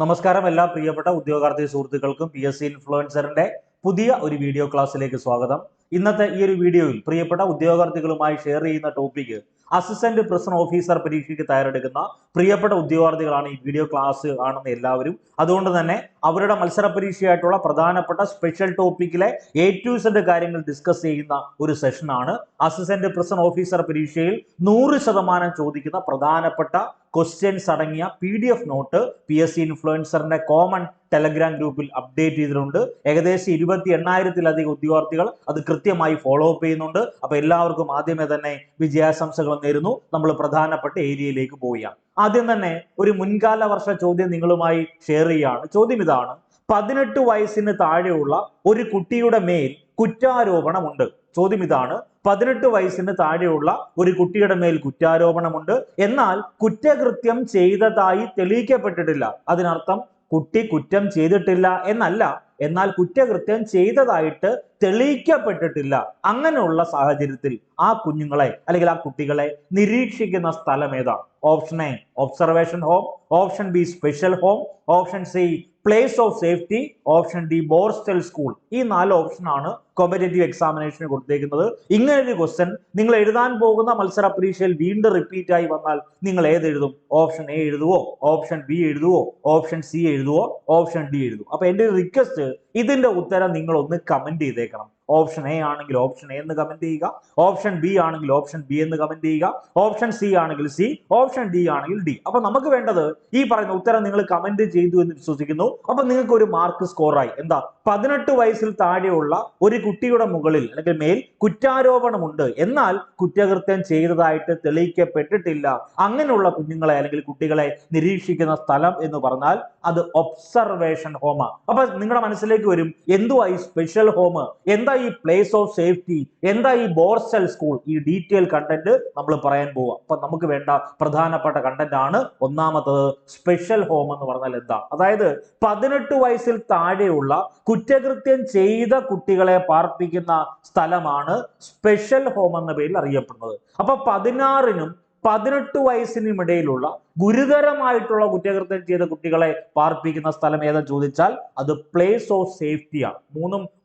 നമസ്കാരം എല്ലാ പ്രിയപ്പെട്ട ഉദ്യോഗാർത്ഥി സുഹൃത്തുക്കൾക്കും PSC ഇൻഫ്ലുവൻസറിന്റെ പുതിയ ഒരു വീഡിയോ ക്ലാസ്സിലേക്ക് സ്വാഗതം. ഇന്നത്തെ ഈ ഒരു വീഡിയോയിൽ പ്രിയപ്പെട്ട ഉദ്യോഗാർത്ഥികളുമായി ഷെയർ ചെയ്യുന്ന ടോപ്പിക് അസിസ്റ്റന്റ് പ്രിസൺ ഓഫീസർ പരീക്ഷയ്ക്ക് തയ്യാറെടുക്കുന്ന പ്രിയപ്പെട്ട ഉദ്യോഗാർത്ഥികളാണ് ഈ വീഡിയോ ക്ലാസ് കാണുന്ന എല്ലാവരും. അതുകൊണ്ട് തന്നെ അവരുടെ മത്സര പരീക്ഷയായിട്ടുള്ള പ്രധാനപ്പെട്ട സ്പെഷ്യൽ ടോപ്പിക്കിലെ A to Z കാര്യങ്ങൾ ഡിസ്കസ് ചെയ്യുന്ന ഒരു സെഷനാണ്. അസിസ്റ്റന്റ് പ്രിസൺ ഓഫീസർ പരീക്ഷയിൽ 100% ചോദിക്കുന്ന പ്രധാനപ്പെട്ട ക്വസ്റ്റ്യൻസ് അടങ്ങിയ PDF നോട്ട് PSC ഇൻഫ്ലുവൻസറിന്റെ കോമൺ ടെലഗ്രാം ഗ്രൂപ്പിൽ അപ്ഡേറ്റ് ചെയ്തിട്ടുണ്ട്. ഏകദേശം 28,000-ലധികം ഉദ്യോഗാർത്ഥികൾ അത് കൃത്യമായി ഫോളോ അപ്പ് ചെയ്യുന്നുണ്ട്. അപ്പൊ എല്ലാവർക്കും ആദ്യമേ തന്നെ വിജയാശംസകൾ നേരുന്നു. നമ്മൾ പ്രധാനപ്പെട്ട ഏരിയയിലേക്ക് പോവുകയാണ്. ആദ്യം തന്നെ ഒരു മുൻകാല വർഷ ചോദ്യം നിങ്ങളുമായി ഷെയർ ചെയ്യുകയാണ്. ചോദ്യം ഇതാണ്: 18 വയസ്സിന് താഴെയുള്ള ഒരു കുട്ടിയുടെ മേൽ കുറ്റാരോപണമുണ്ട്. ചോദ്യം ഇതാണ്: 18 വയസ്സിന് താഴെയുള്ള ഒരു കുട്ടിയുടെ മേൽ കുറ്റാരോപണമുണ്ട്, എന്നാൽ കുറ്റകൃത്യം ചെയ്തതായി തെളിയിക്കപ്പെട്ടിട്ടില്ല. അതിനർത്ഥം കുട്ടി കുറ്റം ചെയ്തിട്ടില്ല എന്നല്ല, എന്നാൽ കുറ്റകൃത്യം ചെയ്തതായിട്ട് തെളിയിക്കപ്പെട്ടിട്ടില്ല. അങ്ങനെയുള്ള സാഹചര്യത്തിൽ ആ കുഞ്ഞുങ്ങളെ അല്ലെങ്കിൽ ആ കുട്ടികളെ നിരീക്ഷിക്കുന്ന സ്ഥലം ഏതാണ്? Option A observation home, option B special home, option C place of safety, option D borstal school. ഈ 4 ഓപ്ഷനാണ് കോമ്പറ്റേറ്റീവ് എക്സാമിനേഷന് കൊടുത്തേക്കുന്നത്. ഇങ്ങനൊരു ക്വസ്റ്റ്യൻ നിങ്ങൾ എഴുതാൻ പോകുന്ന മത്സര പരീക്ഷയിൽ വീണ്ടും റിപ്പീറ്റ് ആയി വന്നാൽ നിങ്ങൾ ഏത് എഴുതും? ഓപ്ഷൻ എ എഴുതുവോ, ഓപ്ഷൻ ബി എഴുതുവോ, ഓപ്ഷൻ സി എഴുതുവോ, ഓപ്ഷൻ ഡി എഴുതുവോ? അപ്പൊ എന്റെ റിക്വസ്റ്റ്, ഇതിന്റെ ഉത്തരം നിങ്ങൾ ഒന്ന് കമന്റ് ചെയ്തേക്കണം. ഓപ്ഷൻ എ ആണെങ്കിൽ ഓപ്ഷൻ എ എന്ന് കമന്റ് ചെയ്യുക, ഓപ്ഷൻ ബി ആണെങ്കിൽ ഓപ്ഷൻ ബി എന്ന് കമന്റ് ചെയ്യുക, ഓപ്ഷൻ സി ആണെങ്കിൽ സി, ഓപ്ഷൻ ഡി ആണെങ്കിൽ ഡി. അപ്പൊ നമുക്ക് വേണ്ടത് ഈ പറയുന്ന ഉത്തരം നിങ്ങൾ കമന്റ് ചെയ്തു എന്ന് വിശ്വസിക്കുന്നു. അപ്പൊ നിങ്ങൾക്ക് ഒരു മാർക്ക് സ്കോറായി. എന്താ? 18 വയസ്സിൽ താഴെയുള്ള ഒരു കുട്ടിയുടെ മുകളിൽ അല്ലെങ്കിൽ മേൽ കുറ്റാരോപണമുണ്ട്, എന്നാൽ കുറ്റകൃത്യം ചെയ്തതായിട്ട് തെളിയിക്കപ്പെട്ടിട്ടില്ല. അങ്ങനെയുള്ള കുഞ്ഞുങ്ങളെ അല്ലെങ്കിൽ കുട്ടികളെ നിരീക്ഷിക്കുന്ന സ്ഥലം എന്ന് പറഞ്ഞാൽ അത് ഒബ്സർവേഷൻ ഹോമാണ്. അപ്പൊ നിങ്ങളുടെ മനസ്സിലേക്ക് വരും, എന്തുവാ ഈ സ്പെഷ്യൽ ഹോം, എന്താ ഈ പ്ലേസ് ഓഫ് സേഫ്റ്റി, എന്താ ഈ ബോർസ്റ്റൽ സ്കൂൾ? ഈ ഡീറ്റെയിൽ കണ്ടന്റ് നമ്മൾ പറയാൻ പോവാ. അപ്പൊ നമുക്ക് വേണ്ട പ്രധാനപ്പെട്ട കണ്ടന്റ് ആണ് ഒന്നാമത്തത് സ്പെഷ്യൽ ഹോം എന്ന് പറഞ്ഞാൽ എന്താ. അതായത് 18 വയസ്സിൽ താഴെയുള്ള കുറ്റകൃത്യം ചെയ്ത കുട്ടികളെ പാർപ്പിക്കുന്ന സ്ഥലമാണ് സ്പെഷ്യൽ ഹോം എന്ന പേരിൽ അറിയപ്പെടുന്നത്. അപ്പൊ 16-നും 18 വയസ്സിനും ഇടയിലുള്ള ഗുരുതരമായിട്ടുള്ള കുറ്റകൃത്യം ചെയ്ത കുട്ടികളെ പാർപ്പിക്കുന്ന സ്ഥലം ഏതെന്ന് ചോദിച്ചാൽ അത് പ്ലേസ് ഓഫ് സേഫ്റ്റിയാണ്.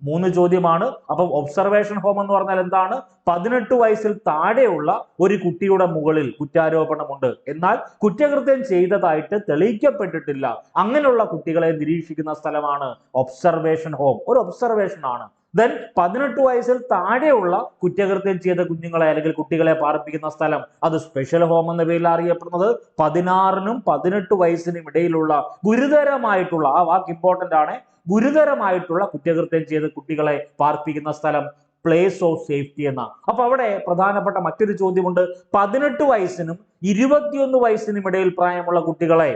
3 ചോദ്യമാണ്. അപ്പം ഒബ്സർവേഷൻ ഹോം എന്ന് പറഞ്ഞാൽ എന്താണ്? 18 വയസ്സിൽ താഴെയുള്ള ഒരു കുട്ടിയുടെ മുകളിൽ കുറ്റാരോപണമുണ്ട്, എന്നാൽ കുറ്റകൃത്യം ചെയ്തതായിട്ട് തെളിയിക്കപ്പെട്ടിട്ടില്ല. അങ്ങനെയുള്ള കുട്ടികളെ നിരീക്ഷിക്കുന്ന സ്ഥലമാണ് ഒബ്സർവേഷൻ ഹോം. ഒരു ഒബ്സർവേഷൻ ആണ്. ദെൻ 18 വയസ്സിൽ താഴെയുള്ള കുറ്റകൃത്യം ചെയ്ത കുഞ്ഞുങ്ങളെ അല്ലെങ്കിൽ കുട്ടികളെ പാർപ്പിക്കുന്ന സ്ഥലം അത് സ്പെഷ്യൽ ഹോം എന്ന പേരിൽ അറിയപ്പെടുന്നത്. 16-നും 18 വയസ്സിനും ഇടയിലുള്ള ഗുരുതരമായിട്ടുള്ള, ആ വാക്ക് ഇമ്പോർട്ടന്റ് ആണ്, ഗുരുതരമായിട്ടുള്ള കുറ്റകൃത്യം ചെയ്ത കുട്ടികളെ പാർപ്പിക്കുന്ന സ്ഥലം പ്ലേസ് ഓഫ് സേഫ്റ്റി എന്ന. അപ്പൊ അവിടെ പ്രധാനപ്പെട്ട മറ്റൊരു ചോദ്യമുണ്ട്. 18 വയസ്സിനും 21 വയസ്സിനും ഇടയിൽ പ്രായമുള്ള കുട്ടികളെ,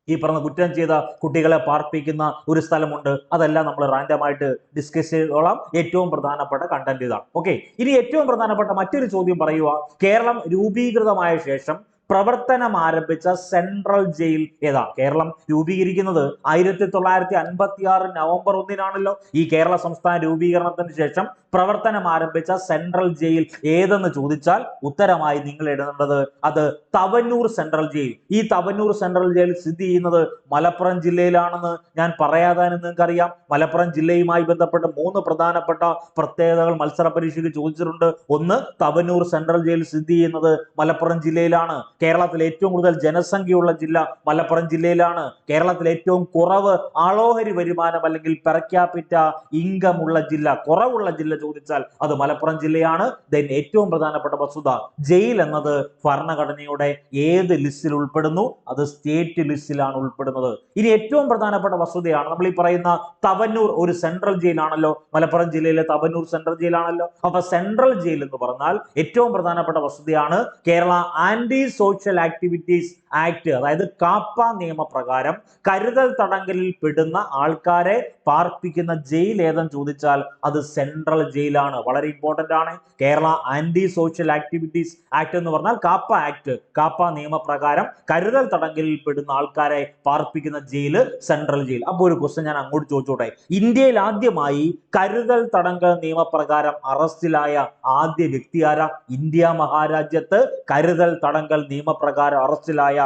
ഈ പറഞ്ഞ കുറ്റം ചെയ്ത കുട്ടികളെ പാർപ്പിക്കുന്ന ഒരു സ്ഥലമുണ്ട്. അതെല്ലാം നമ്മൾ റാൻഡമായിട്ട് ഡിസ്കസ് ചെയ്തോളാം. ഏറ്റവും പ്രധാനപ്പെട്ട കണ്ടന്റ് ഇതാണ്. ഓക്കെ, ഇനി ഏറ്റവും പ്രധാനപ്പെട്ട മറ്റൊരു ചോദ്യം പറയുക: കേരളം രൂപീകൃതമായ ശേഷം പ്രവർത്തനം ആരംഭിച്ച സെൻട്രൽ ജയിൽ ഏതാ? കേരളം രൂപീകരിക്കുന്നത് 1956 നവംബർ 1-നാണല്ലോ. ഈ കേരള സംസ്ഥാന രൂപീകരണത്തിന് ശേഷം പ്രവർത്തനം ആരംഭിച്ച സെൻട്രൽ ജയിൽ ഏതെന്ന് ചോദിച്ചാൽ ഉത്തരമായി നിങ്ങൾ എഴുതേണ്ടത് അത് തവന്നൂർ സെൻട്രൽ ജയിൽ. ഈ തവന്നൂർ സെൻട്രൽ ജയിൽ സ്ഥിതി ചെയ്യുന്നത് മലപ്പുറം ജില്ലയിലാണെന്ന് ഞാൻ പറയാതെ നിങ്ങൾക്കറിയാം. മലപ്പുറം ജില്ലയുമായി ബന്ധപ്പെട്ട് 3 പ്രധാനപ്പെട്ട പ്രത്യേകതകൾ മത്സര പരീക്ഷയ്ക്ക് ചോദിച്ചിട്ടുണ്ട്. ഒന്ന്, തവന്നൂർ സെൻട്രൽ ജയിൽ സ്ഥിതി ചെയ്യുന്നത് മലപ്പുറം ജില്ലയിലാണ്. കേരളത്തിൽ ഏറ്റവും കൂടുതൽ ജനസംഖ്യയുള്ള ജില്ല മലപ്പുറം ജില്ലയിലാണ്. കേരളത്തിൽ ഏറ്റവും കുറവ് ആളോഹരി വരുമാനം അല്ലെങ്കിൽ പെർ ക്യാപിറ്റ ഇൻകം ഉള്ള ജില്ല, കുറവുള്ള ജില്ല ചോദിച്ചാൽ അത് മലപ്പുറം ജില്ലയാണ്. ദെൻ ഏറ്റവും പ്രധാനപ്പെട്ട വസ്തുത, ജയിൽ എന്നത് ഭരണഘടനയുടെ ഏത് ലിസ്റ്റിൽ ഉൾപ്പെടുന്നു? അത് സ്റ്റേറ്റ് ലിസ്റ്റിലാണ് ഉൾപ്പെടുന്നത്. ഇനി ഏറ്റവും പ്രധാനപ്പെട്ട വസ്തുതയാണ് നമ്മൾ ഈ പറയുന്ന തവന്നൂർ ഒരു സെൻട്രൽ ജയിലാണല്ലോ. മലപ്പുറം ജില്ലയിലെ തവന്നൂർ സെൻട്രൽ ജയിലാണല്ലോ. അപ്പൊ സെൻട്രൽ ജയിൽ എന്ന് പറഞ്ഞാൽ ഏറ്റവും പ്രധാനപ്പെട്ട വസ്തുതയാണ് Kerala anti social activities act, അതായത് കാപ്പ നിയമപ്രകാരം കരുതൽ തടങ്കലിൽ പെടുന്ന ആൾക്കാരെ പാർപ്പിക്കുന്ന ജയിൽ ഏതെന്ന് ചോദിച്ചാൽ അത് സെൻട്രൽ ജയിലാണ്. വളരെ ഇമ്പോർട്ടന്റ് ആണ്. Kerala anti social activities act എന്ന് പറഞ്ഞാൽ കാപ്പ ആക്ട്, കാപ്പ നിയമപ്രകാരം കരുതൽ തടങ്കലിൽ പെടുന്ന ആൾക്കാരെ പാർപ്പിക്കുന്ന ജയിൽ സെൻട്രൽ ജയിൽ. അപ്പൊ ഒരു ക്വസ്റ്റ്യൻ ഞാൻ അങ്ങോട്ട് ചോദിച്ചോട്ടെ: ഇന്ത്യയിൽ ആദ്യമായി കരുതൽ തടങ്കൽ നിയമപ്രകാരം അറസ്റ്റിലായ ആദ്യ വ്യക്തി ആരാ? ഇന്ത്യ മഹാരാജ്യത്ത് കരുതൽ തടങ്കൽ നിയമപ്രകാരം അറസ്റ്റിലായ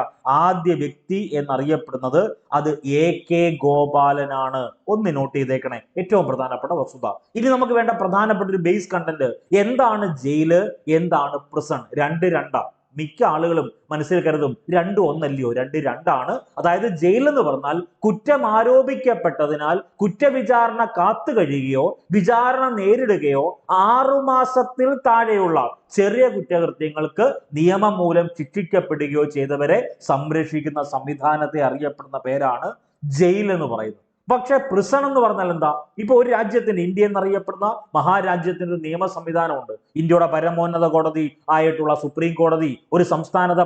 ആദ്യ വ്യക്തി എന്നറിയപ്പെടുന്നത് അത് AK ഗോപാലനാണ്. ഒന്ന് നോട്ട് ചെയ്തേക്കണേ, ഏറ്റവും പ്രധാനപ്പെട്ട വസ്തുത. ഇനി നമുക്ക് വേണ്ട പ്രധാനപ്പെട്ട ഒരു ബേസ് കണ്ടന്റ്, എന്താണ് ജയില്, എന്താണ് പ്രിസൺ? രണ്ടാ. മിക്ക ആളുകളും മനസ്സിൽ കരുതും രണ്ടും ഒന്നല്ലയോ, രണ്ടാണ്. അതായത് ജയിൽ എന്ന് പറഞ്ഞാൽ കുറ്റം ആരോപിക്കപ്പെട്ടതിനാൽ കുറ്റവിചാരണ കാത്തു കഴിയുകയോ വിചാരണ നേരിടുകയോ 6 മാസത്തിൽ താഴെയുള്ള ചെറിയ കുറ്റകൃത്യങ്ങൾക്ക് നിയമം മൂലം ശിക്ഷിക്കപ്പെടുകയോ ചെയ്തവരെ സംരക്ഷിക്കുന്ന സംവിധാനത്തെ അറിയപ്പെടുന്ന പേരാണ് ജയിൽ എന്ന് പറയുന്നത്. പക്ഷെ പ്രിസൺ എന്ന് പറഞ്ഞാൽ എന്താ? ഇപ്പൊ ഒരു രാജ്യത്തിന്, ഇന്ത്യ എന്നറിയപ്പെടുന്ന മഹാരാജ്യത്തിന് ഒരു നിയമ സംവിധാനമുണ്ട്. ഇന്ത്യയുടെ പരമോന്നത കോടതി ആയിട്ടുള്ള സുപ്രീം കോടതി, ഒരു സംസ്ഥാനത്തെ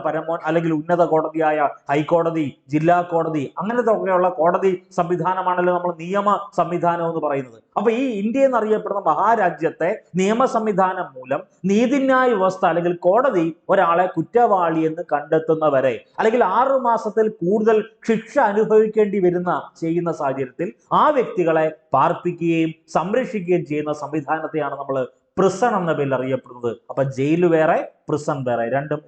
അല്ലെങ്കിൽ ഉന്നത കോടതിയായ ഹൈക്കോടതി, ജില്ലാ കോടതി, അങ്ങനത്തെ ഒക്കെയുള്ള കോടതി സംവിധാനമാണല്ലോ നമ്മൾ നിയമ സംവിധാനം എന്ന് പറയുന്നത്. അപ്പൊ ഈ ഇന്ത്യ എന്നറിയപ്പെടുന്ന മഹാരാജ്യത്തെ നിയമ സംവിധാനം മൂലം നീതിന്യായ വ്യവസ്ഥ അല്ലെങ്കിൽ കോടതി ഒരാളെ കുറ്റവാളി എന്ന് കണ്ടെത്തുന്നവരെ, അല്ലെങ്കിൽ 6 മാസത്തിൽ കൂടുതൽ ശിക്ഷ അനുഭവിക്കേണ്ടി ചെയ്യുന്ന സാഹചര്യത്തിൽ ആ വ്യക്തികളെ പാർപ്പിക്കുകയും സംരക്ഷിക്കുകയും ചെയ്യുന്ന സംവിധാനത്തെയാണ് നമ്മൾ പ്രിസൺ എന്ന പേരിൽ അറിയപ്പെടുന്നത്. അപ്പൊ ജയിൽ വേറെ, പ്രിസൺ വേറെ,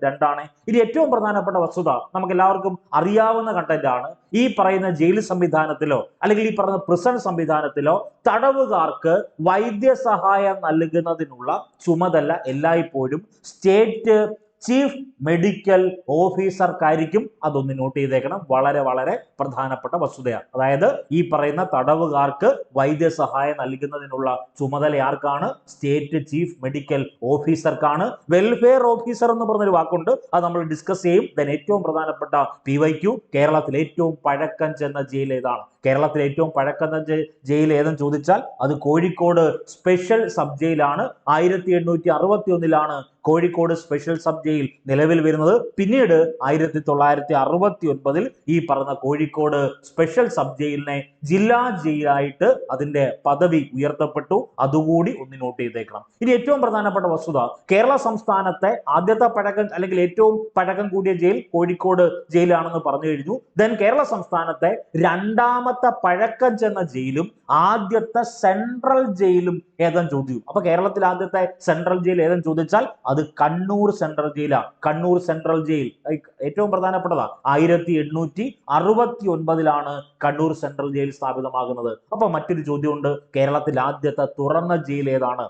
രണ്ടാണ്. ഇനി ഏറ്റവും പ്രധാനപ്പെട്ട വസ്തുത, നമുക്ക് എല്ലാവർക്കും അറിയാവുന്ന കണ്ടന്റ് ആണ്. ഈ പറയുന്ന ജയിൽ സംവിധാനത്തിലോ അല്ലെങ്കിൽ ഈ പറയുന്ന പ്രിസൺ സംവിധാനത്തിലോ തടവുകാർക്ക് വൈദ്യസഹായം നൽകുന്നതിനുള്ള ചുമതല എല്ലായ്പ്പോഴും സ്റ്റേറ്റ് ചീഫ് മെഡിക്കൽ ഓഫീസർക്കായിരിക്കും. അതൊന്ന് നോട്ട് ചെയ്തേക്കണം, വളരെ വളരെ പ്രധാനപ്പെട്ട വസ്തുതയാണ്. അതായത് ഈ പറയുന്ന തടവുകാർക്ക് വൈദ്യസഹായം നൽകുന്നതിനുള്ള ചുമതല ആർക്കാണ്? സ്റ്റേറ്റ് ചീഫ് മെഡിക്കൽ ഓഫീസർക്കാണ്. വെൽഫെയർ ഓഫീസർ എന്ന് പറഞ്ഞൊരു വാക്കുണ്ട്, അത് നമ്മൾ ഡിസ്കസ് ചെയ്യും. ദെൻ ഏറ്റവും പ്രധാനപ്പെട്ട PYQ, കേരളത്തിൽ ഏറ്റവും പഴക്കം ചെന്ന ജയിൽ ഏതാണ്? കേരളത്തിലെ ഏറ്റവും പഴക്കം ജയിൽ ഏതെന്ന് ചോദിച്ചാൽ അത് കോഴിക്കോട് സ്പെഷ്യൽ സബ് ജയിലാണ്. 1861 കോഴിക്കോട് സ്പെഷ്യൽ സബ് ജയിൽ നിലവിൽ വരുന്നത്. പിന്നീട് 1969 ഈ പറഞ്ഞ കോഴിക്കോട് സ്പെഷ്യൽ സബ് ജയിലിനെ ജില്ലാ ജയിലായിട്ട് അതിന്റെ പദവി ഉയർത്തപ്പെട്ടു. അതുകൂടി ഒന്ന് നോട്ട് ചെയ്തേക്കണം. ഇനി ഏറ്റവും പ്രധാനപ്പെട്ട വസ്തുത, കേരള സംസ്ഥാനത്തെ ആദ്യത്തെ പഴക്കം അല്ലെങ്കിൽ ഏറ്റവും പഴക്കം കൂടിയ ജയിൽ കോഴിക്കോട് ജയിലാണെന്ന് പറഞ്ഞു കഴിഞ്ഞു. ദെൻ കേരള സംസ്ഥാനത്തെ രണ്ടാമത്തെ പഴക്കം ചെന്ന ജയിലും ആദ്യത്തെ സെൻട്രൽ ജയിലും ഏതെന്ന് ചോദിച്ചു. അപ്പൊ കേരളത്തിൽ ആദ്യത്തെ സെൻട്രൽ ജയിൽ ഏതെന്ന് ചോദിച്ചാൽ അത് കണ്ണൂർ സെൻട്രൽ ജയിലാണ്. കണ്ണൂർ സെൻട്രൽ ജയിൽ ഏറ്റവും പ്രധാനപ്പെട്ടതാണ്. 1869 കണ്ണൂർ സെൻട്രൽ ജയിൽ സ്ഥാപിതമാകുന്നത്. അപ്പൊ മറ്റൊരു ചോദ്യമുണ്ട്, കേരളത്തിൽ ആദ്യത്തെ തുറന്ന ജയിൽ ഏതാണ്?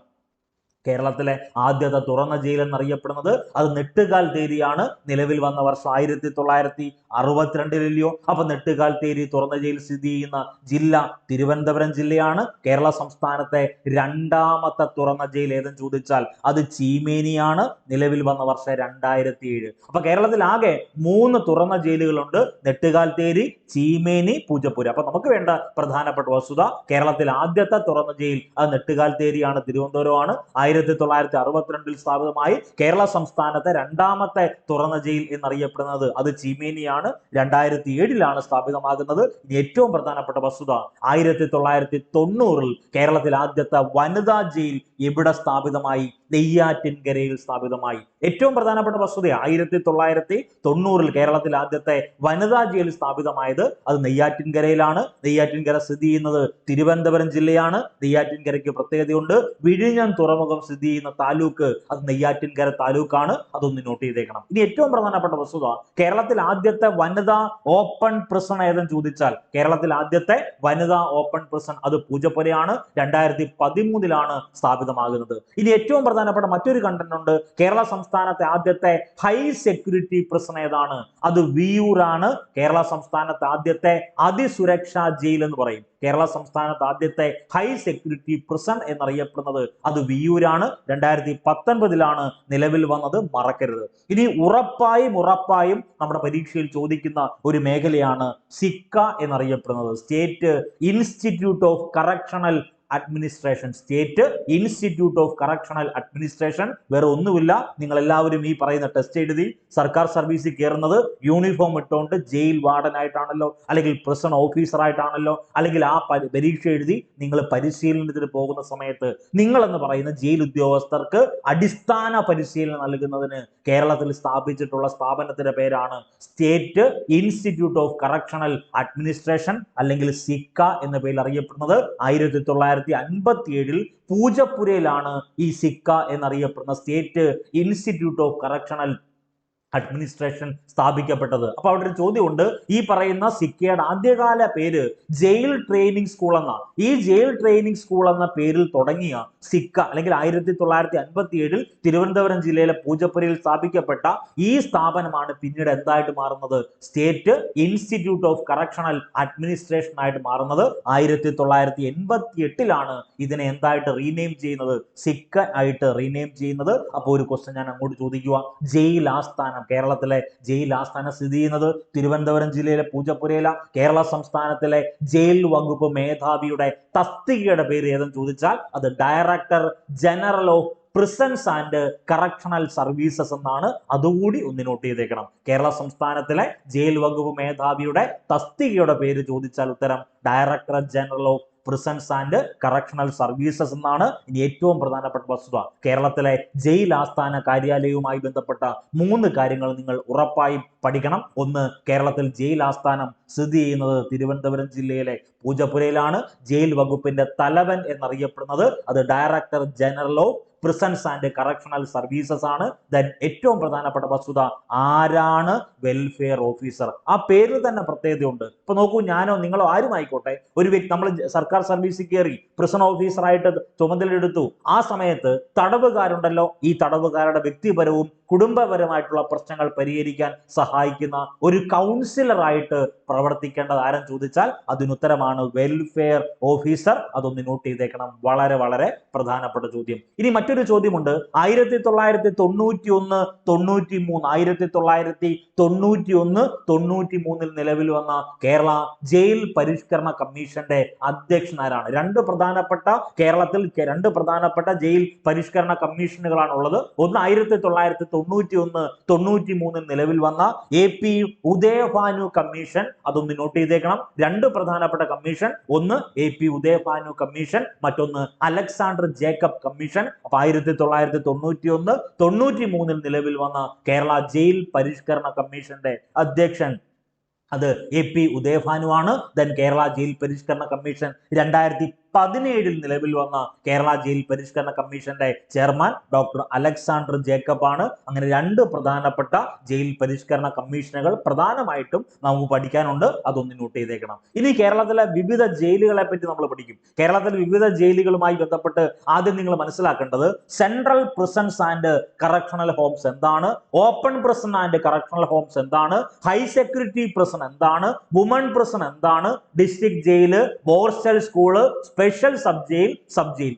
കേരളത്തിലെ ആദ്യത്തെ തുറന്ന ജയിൽ എന്നറിയപ്പെടുന്നത് അത് നെട്ടുകാൽ തേരിയാണ്. നിലവിൽ വന്ന വർഷം 1962 അപ്പൊ നെട്ടുകാൽ തേരി തുറന്ന ജയിൽ സ്ഥിതി ചെയ്യുന്ന ജില്ല തിരുവനന്തപുരം ജില്ലയാണ്. കേരള സംസ്ഥാനത്തെ രണ്ടാമത്തെ തുറന്ന ജയിൽ ഏതെന്ന് ചോദിച്ചാൽ അത് ചീമേനിയാണ്. നിലവിൽ വന്ന വർഷം 2007. അപ്പൊ കേരളത്തിൽ ആകെ 3 തുറന്ന ജയിലുകളുണ്ട്, നെട്ടുകാൽ തേരി, ചീമേനി, പൂജപ്പുര. അപ്പൊ നമുക്ക് വേണ്ട പ്രധാനപ്പെട്ട വസ്തുത, കേരളത്തിൽ ആദ്യത്തെ തുറന്ന ജയിൽ അത് നെട്ടുകാൽ തേരിയാണ്, തിരുവനന്തപുരമാണ്. 1962 സ്ഥാപിതമായി. കേരള സംസ്ഥാനത്തെ രണ്ടാമത്തെ തുറന്ന ജയിൽ എന്നറിയപ്പെടുന്നത് അത് ചീമേനിയാണ്. 2007 സ്ഥാപിതമാകുന്നത്. ഏറ്റവും പ്രധാനപ്പെട്ട വസ്തുത, 1990 കേരളത്തിൽ ആദ്യത്തെ വനിതാ ജയിൽ എവിടെ സ്ഥാപിതമായി? നെയ്യാറ്റിൻകരയിൽ സ്ഥാപിതമായി. ഏറ്റവും പ്രധാനപ്പെട്ട വസ്തുത, 1990 കേരളത്തിൽ ആദ്യത്തെ വനിതാ ജയിൽ സ്ഥാപിതമായത് അത് നെയ്യാറ്റിൻകരയിലാണ്. നെയ്യാറ്റിൻകര സ്ഥിതി ചെയ്യുന്നത് തിരുവനന്തപുരം ജില്ലയാണ്. നെയ്യാറ്റിൻകരയ്ക്ക് പ്രത്യേകതയുണ്ട്, വിഴിഞ്ഞം തുറമുഖം സ്ഥിതി ചെയ്യുന്ന താലൂക്ക് അത് നെയ്യാറ്റിൻകര താലൂക്കാണ്. അതൊന്ന് നോട്ട് ചെയ്തേക്കണം. ഇനി ഏറ്റവും പ്രധാനപ്പെട്ട വസ്തുത, കേരളത്തിൽ ആദ്യത്തെ വനിതാ ഓപ്പൺ പ്രിസൺ ഏതെന്ന് ചോദിച്ചാൽ കേരളത്തിൽ ആദ്യത്തെ വനിതാ ഓപ്പൺ പ്രിസൺ അത് പൂജപ്പുരയാണ്. 2013 സ്ഥാപിതമാകുന്നത്. ഇനി ഏറ്റവും പ്രധാനപ്പെട്ട മറ്റൊരു കണ്ടന്റ് ഉണ്ട്, കേരള സംസ്ഥാനത്തെ ആദ്യത്തെ ഹൈ സെക്യൂരിറ്റി പ്രിസൺ ഏതാണ്? അത് വിയൂർ ആണ്. കേരള സംസ്ഥാനത്തെ ആദ്യത്തെ അതിസുരക്ഷാ ജയിൽ എന്ന് പറയും. കേരള സംസ്ഥാനത്ത് ആദ്യത്തെ ഹൈ സെക്യൂരിറ്റി പ്രിസൺ എന്നറിയപ്പെടുന്നത് അത് വിയൂരാണ്. 2019 നിലവിൽ വന്നത്, മറക്കരുത്. ഇനി ഉറപ്പായും നമ്മുടെ പരീക്ഷയിൽ ചോദിക്കുന്ന ഒരു മേഖലയാണ് സിക്ക എന്നറിയപ്പെടുന്നത്, state institute of correctional administration. State institute of correctional administration വേറെ ഒന്നുമില്ല. നിങ്ങൾ എല്ലാവരും ഈ പറയുന്ന ടെസ്റ്റ് എഴുതി സർക്കാർ സർവീസിൽ കയറുന്നത് യൂണിഫോം ഇട്ടുകൊണ്ട് ജയിൽ വാർഡൻ ആയിട്ടാണല്ലോ, അല്ലെങ്കിൽ പ്രിസൺ ഓഫീസർ ആയിട്ടാണല്ലോ, അല്ലെങ്കിൽ ആ പരീക്ഷ എഴുതി നിങ്ങൾ പരിശീലനത്തിന് പോകുന്ന സമയത്ത് നിങ്ങൾ എന്ന് പറയുന്ന ജയിൽ ഉദ്യോഗസ്ഥർക്ക് അടിസ്ഥാന പരിശീലനം നൽകുന്നതിന് കേരളത്തിൽ സ്ഥാപിച്ചിട്ടുള്ള സ്ഥാപനത്തിന്റെ പേരാണ് state institute of correctional administration, അല്ലെങ്കിൽ സിക്ക എന്ന പേരിൽ അറിയപ്പെടുന്നത്. 1957 പൂജപ്പുരയിലാണ് ഈ സിക്ക എന്നറിയപ്പെടുന്ന state institute of correctional administration സ്ഥാപിക്കപ്പെട്ടത്. അപ്പൊ അവിടെ ഒരു ചോദ്യമുണ്ട്, ഈ പറയുന്ന സിക്കയുടെ ആദ്യകാല പേര് ജയിൽ ട്രെയിനിങ് സ്കൂൾ എന്ന, ഈ ജയിൽ ട്രെയിനിങ് സ്കൂൾ എന്ന പേരിൽ തുടങ്ങിയ സിക്ക അല്ലെങ്കിൽ 1957 തിരുവനന്തപുരം ജില്ലയിലെ പൂജപ്പുരയിൽ സ്ഥാപിക്കപ്പെട്ട ഈ സ്ഥാപനമാണ് പിന്നീട് എന്തായിട്ട് മാറുന്നത്? State institute of correctional administration ആയിട്ട് മാറുന്നത്. 1988 ഇതിനെ എന്തായിട്ട് റീനെയിം ചെയ്യുന്നത്? സിക്ക ആയിട്ട് റീനെയിം ചെയ്യുന്നത്. അപ്പോൾ ഒരു ക്വസ്റ്റ്യൻ ഞാൻ അങ്ങോട്ട് ചോദിക്കുക, ജയിൽ ആസ്ഥാനം, കേരളത്തിലെ ജയിൽ ആസ്ഥാനം സ്ഥിതി ചെയ്യുന്നത് തിരുവനന്തപുരം ജില്ലയിലെ പൂജപ്പുരയില. കേരള സംസ്ഥാനത്തിലെ ജയിൽ വകുപ്പ് മേധാവിയുടെ തസ്തികയുടെ പേര് ഏതെന്ന് ചോദിച്ചാൽ അത് director general of prisons and correctional services എന്നാണ്. അതുകൂടി ഒന്ന് നോട്ട് ചെയ്തേക്കണം. കേരള സംസ്ഥാനത്തിലെ ജയിൽ വകുപ്പ് മേധാവിയുടെ തസ്തികയുടെ പേര് ചോദിച്ചാൽ ഉത്തരം director general of prisons and correctional services എന്നാണ്. ഇനി ഏറ്റവും പ്രധാനപ്പെട്ട വസ്തുത, കേരളത്തിലെ ജയിൽ ആസ്ഥാന കാര്യാലയവുമായി ബന്ധപ്പെട്ട 3 കാര്യങ്ങൾ നിങ്ങൾ ഉറപ്പായും പഠിക്കണം. ഒന്ന്, കേരളത്തിൽ ജയിൽ ആസ്ഥാനം സ്ഥിതി ചെയ്യുന്നത് തിരുവനന്തപുരം ജില്ലയിലെ പൂജപ്പുരയിലാണ്. ജയിൽ വകുപ്പിന്റെ തലവൻ എന്നറിയപ്പെടുന്നത് അത് director general of prisons and correctional services ആണ്. ദെൻ ഏറ്റവും പ്രധാനപ്പെട്ട വസ്തുത, ആരാണ് വെൽഫെയർ ഓഫീസർ? ആ പേരിൽ തന്നെ പ്രത്യേകതയുണ്ട്. ഇപ്പൊ നോക്കൂ, ഞാനോ നിങ്ങളോ ആരും ആയിക്കോട്ടെ, ഒരു വ്യക്തി നമ്മൾ സർക്കാർ സർവീസിൽ കയറി പ്രിസൺ ഓഫീസറായിട്ട് ചുമതലയെടുത്തു. ആ സമയത്ത് തടവുകാരുണ്ടല്ലോ, ഈ തടവുകാരുടെ വ്യക്തിപരവും കുടുംബപരമായിട്ടുള്ള പ്രശ്നങ്ങൾ പരിഹരിക്കാൻ സഹായിക്കുന്ന ഒരു കൗൺസിലറായിട്ട് പ്രവർത്തിക്കേണ്ടത് ആരെന്ന് ചോദിച്ചാൽ അതിനുത്തരമാണ് വെൽഫെയർ ഓഫീസർ. അതൊന്ന് നോട്ട് ചെയ്തേക്കണം, വളരെ വളരെ പ്രധാനപ്പെട്ട ചോദ്യം. ഇനി മറ്റൊരു ചോദ്യമുണ്ട്, 1991, 93, 1991-93 നിലവിൽ വന്ന കേരള ജയിൽ പരിഷ്കരണ കമ്മീഷന്റെ അധ്യക്ഷൻ ആരാണ്? കേരളത്തിൽ രണ്ട് പ്രധാനപ്പെട്ട ജയിൽ പരിഷ്കരണ കമ്മീഷനുകളാണ് ഉള്ളത്. ഒന്ന് 1991-93 നിലവിൽ വന്ന AP ഉദയഭാനു കമ്മീഷൻ, അതൊന്ന് നോട്ട് ചെയ്തേക്കണം. 2 പ്രധാനപ്പെട്ട കമ്മീഷൻ, ഒന്ന് AP ഉദയഭാനു കമ്മീഷൻ, മറ്റൊന്ന് അലക്സാണ്ടർ ജേക്കബ് കമ്മീഷൻ. അപ്പൊ 1991-93 നിലവിൽ വന്ന കേരള ജയിൽ പരിഷ്കരണ കമ്മീഷന്റെ അധ്യക്ഷൻ അത് AP ഉദയഭാനു ആണ്. ദെൻ കേരള ജയിൽ പരിഷ്കരണ കമ്മീഷൻ 2017 നിലവിൽ വന്ന കേരള ജയിൽ പരിഷ്കരണ കമ്മീഷന്റെ ചെയർമാൻ ഡോക്ടർ അലക്സാണ്ടർ ജേക്കബ് ആണ്. അങ്ങനെ 2 പ്രധാനപ്പെട്ട ജയിൽ പരിഷ്കരണ കമ്മീഷനുകൾ പ്രധാനമായിട്ടും നമുക്ക് പഠിക്കാനുണ്ട്. അതൊന്ന് നോട്ട് ചെയ്തേക്കണം. ഇനി കേരളത്തിലെ വിവിധ ജയിലുകളെ പറ്റി നമ്മൾ പഠിക്കും. കേരളത്തിലെ വിവിധ ജയിലുകളുമായി ബന്ധപ്പെട്ട് ആദ്യം നിങ്ങൾ മനസ്സിലാക്കേണ്ടത് central prisons and correctional homes എന്താണ്, open prison and correctional homes എന്താണ്, ഹൈ സെക്യൂരിറ്റി പ്രിസൺ എന്താണ്, വുമൺ പ്രിസൺ എന്താണ്, district jail, borstal school, special sub jail,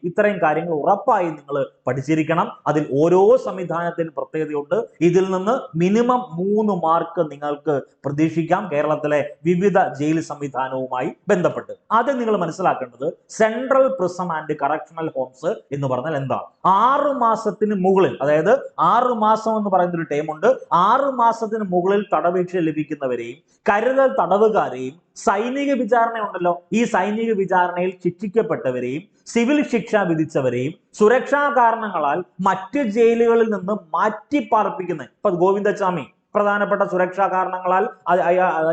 ഇത്രയും കാര്യങ്ങൾ ഉറപ്പായി നിങ്ങൾ പഠിച്ചിരിക്കണം. അതിൽ ഓരോ സംവിധാനത്തിനും പ്രത്യേകതയുണ്ട്. ഇതിൽ നിന്ന് മിനിമം 3 മാർക്ക് നിങ്ങൾക്ക് പ്രതീക്ഷിക്കാം കേരളത്തിലെ വിവിധ ജയിൽ സംവിധാനവുമായി ബന്ധപ്പെട്ട്. ആദ്യം നിങ്ങൾ മനസ്സിലാക്കേണ്ടത് central prison and correctional homes എന്ന് പറഞ്ഞാൽ എന്താ? 6 മാസത്തിന് മുകളിൽ, അതായത് 6 മാസം എന്ന് പറയുന്ന ഒരു ടൈം ഉണ്ട്. 6 മാസത്തിന് മുകളിൽ തടവീക്ഷ ലഭിക്കുന്നവരെയും കരുതൽ തടവുകാരെയും സൈനിക വിചാരണ ഉണ്ടല്ലോ, ഈ സൈനിക വിചാരണയിൽ ശിക്ഷിക്കപ്പെട്ടവരെയും സിവിൽ ശിക്ഷ വിധിച്ചവരെയും സുരക്ഷാ കാരണങ്ങളാൽ മറ്റ് ജയിലുകളിൽ നിന്ന് മാറ്റി പാർപ്പിക്കുന്ന, ഇപ്പൊ ഗോവിന്ദച്ചാമി പ്രധാനപ്പെട്ട സുരക്ഷാ കാരണങ്ങളാൽ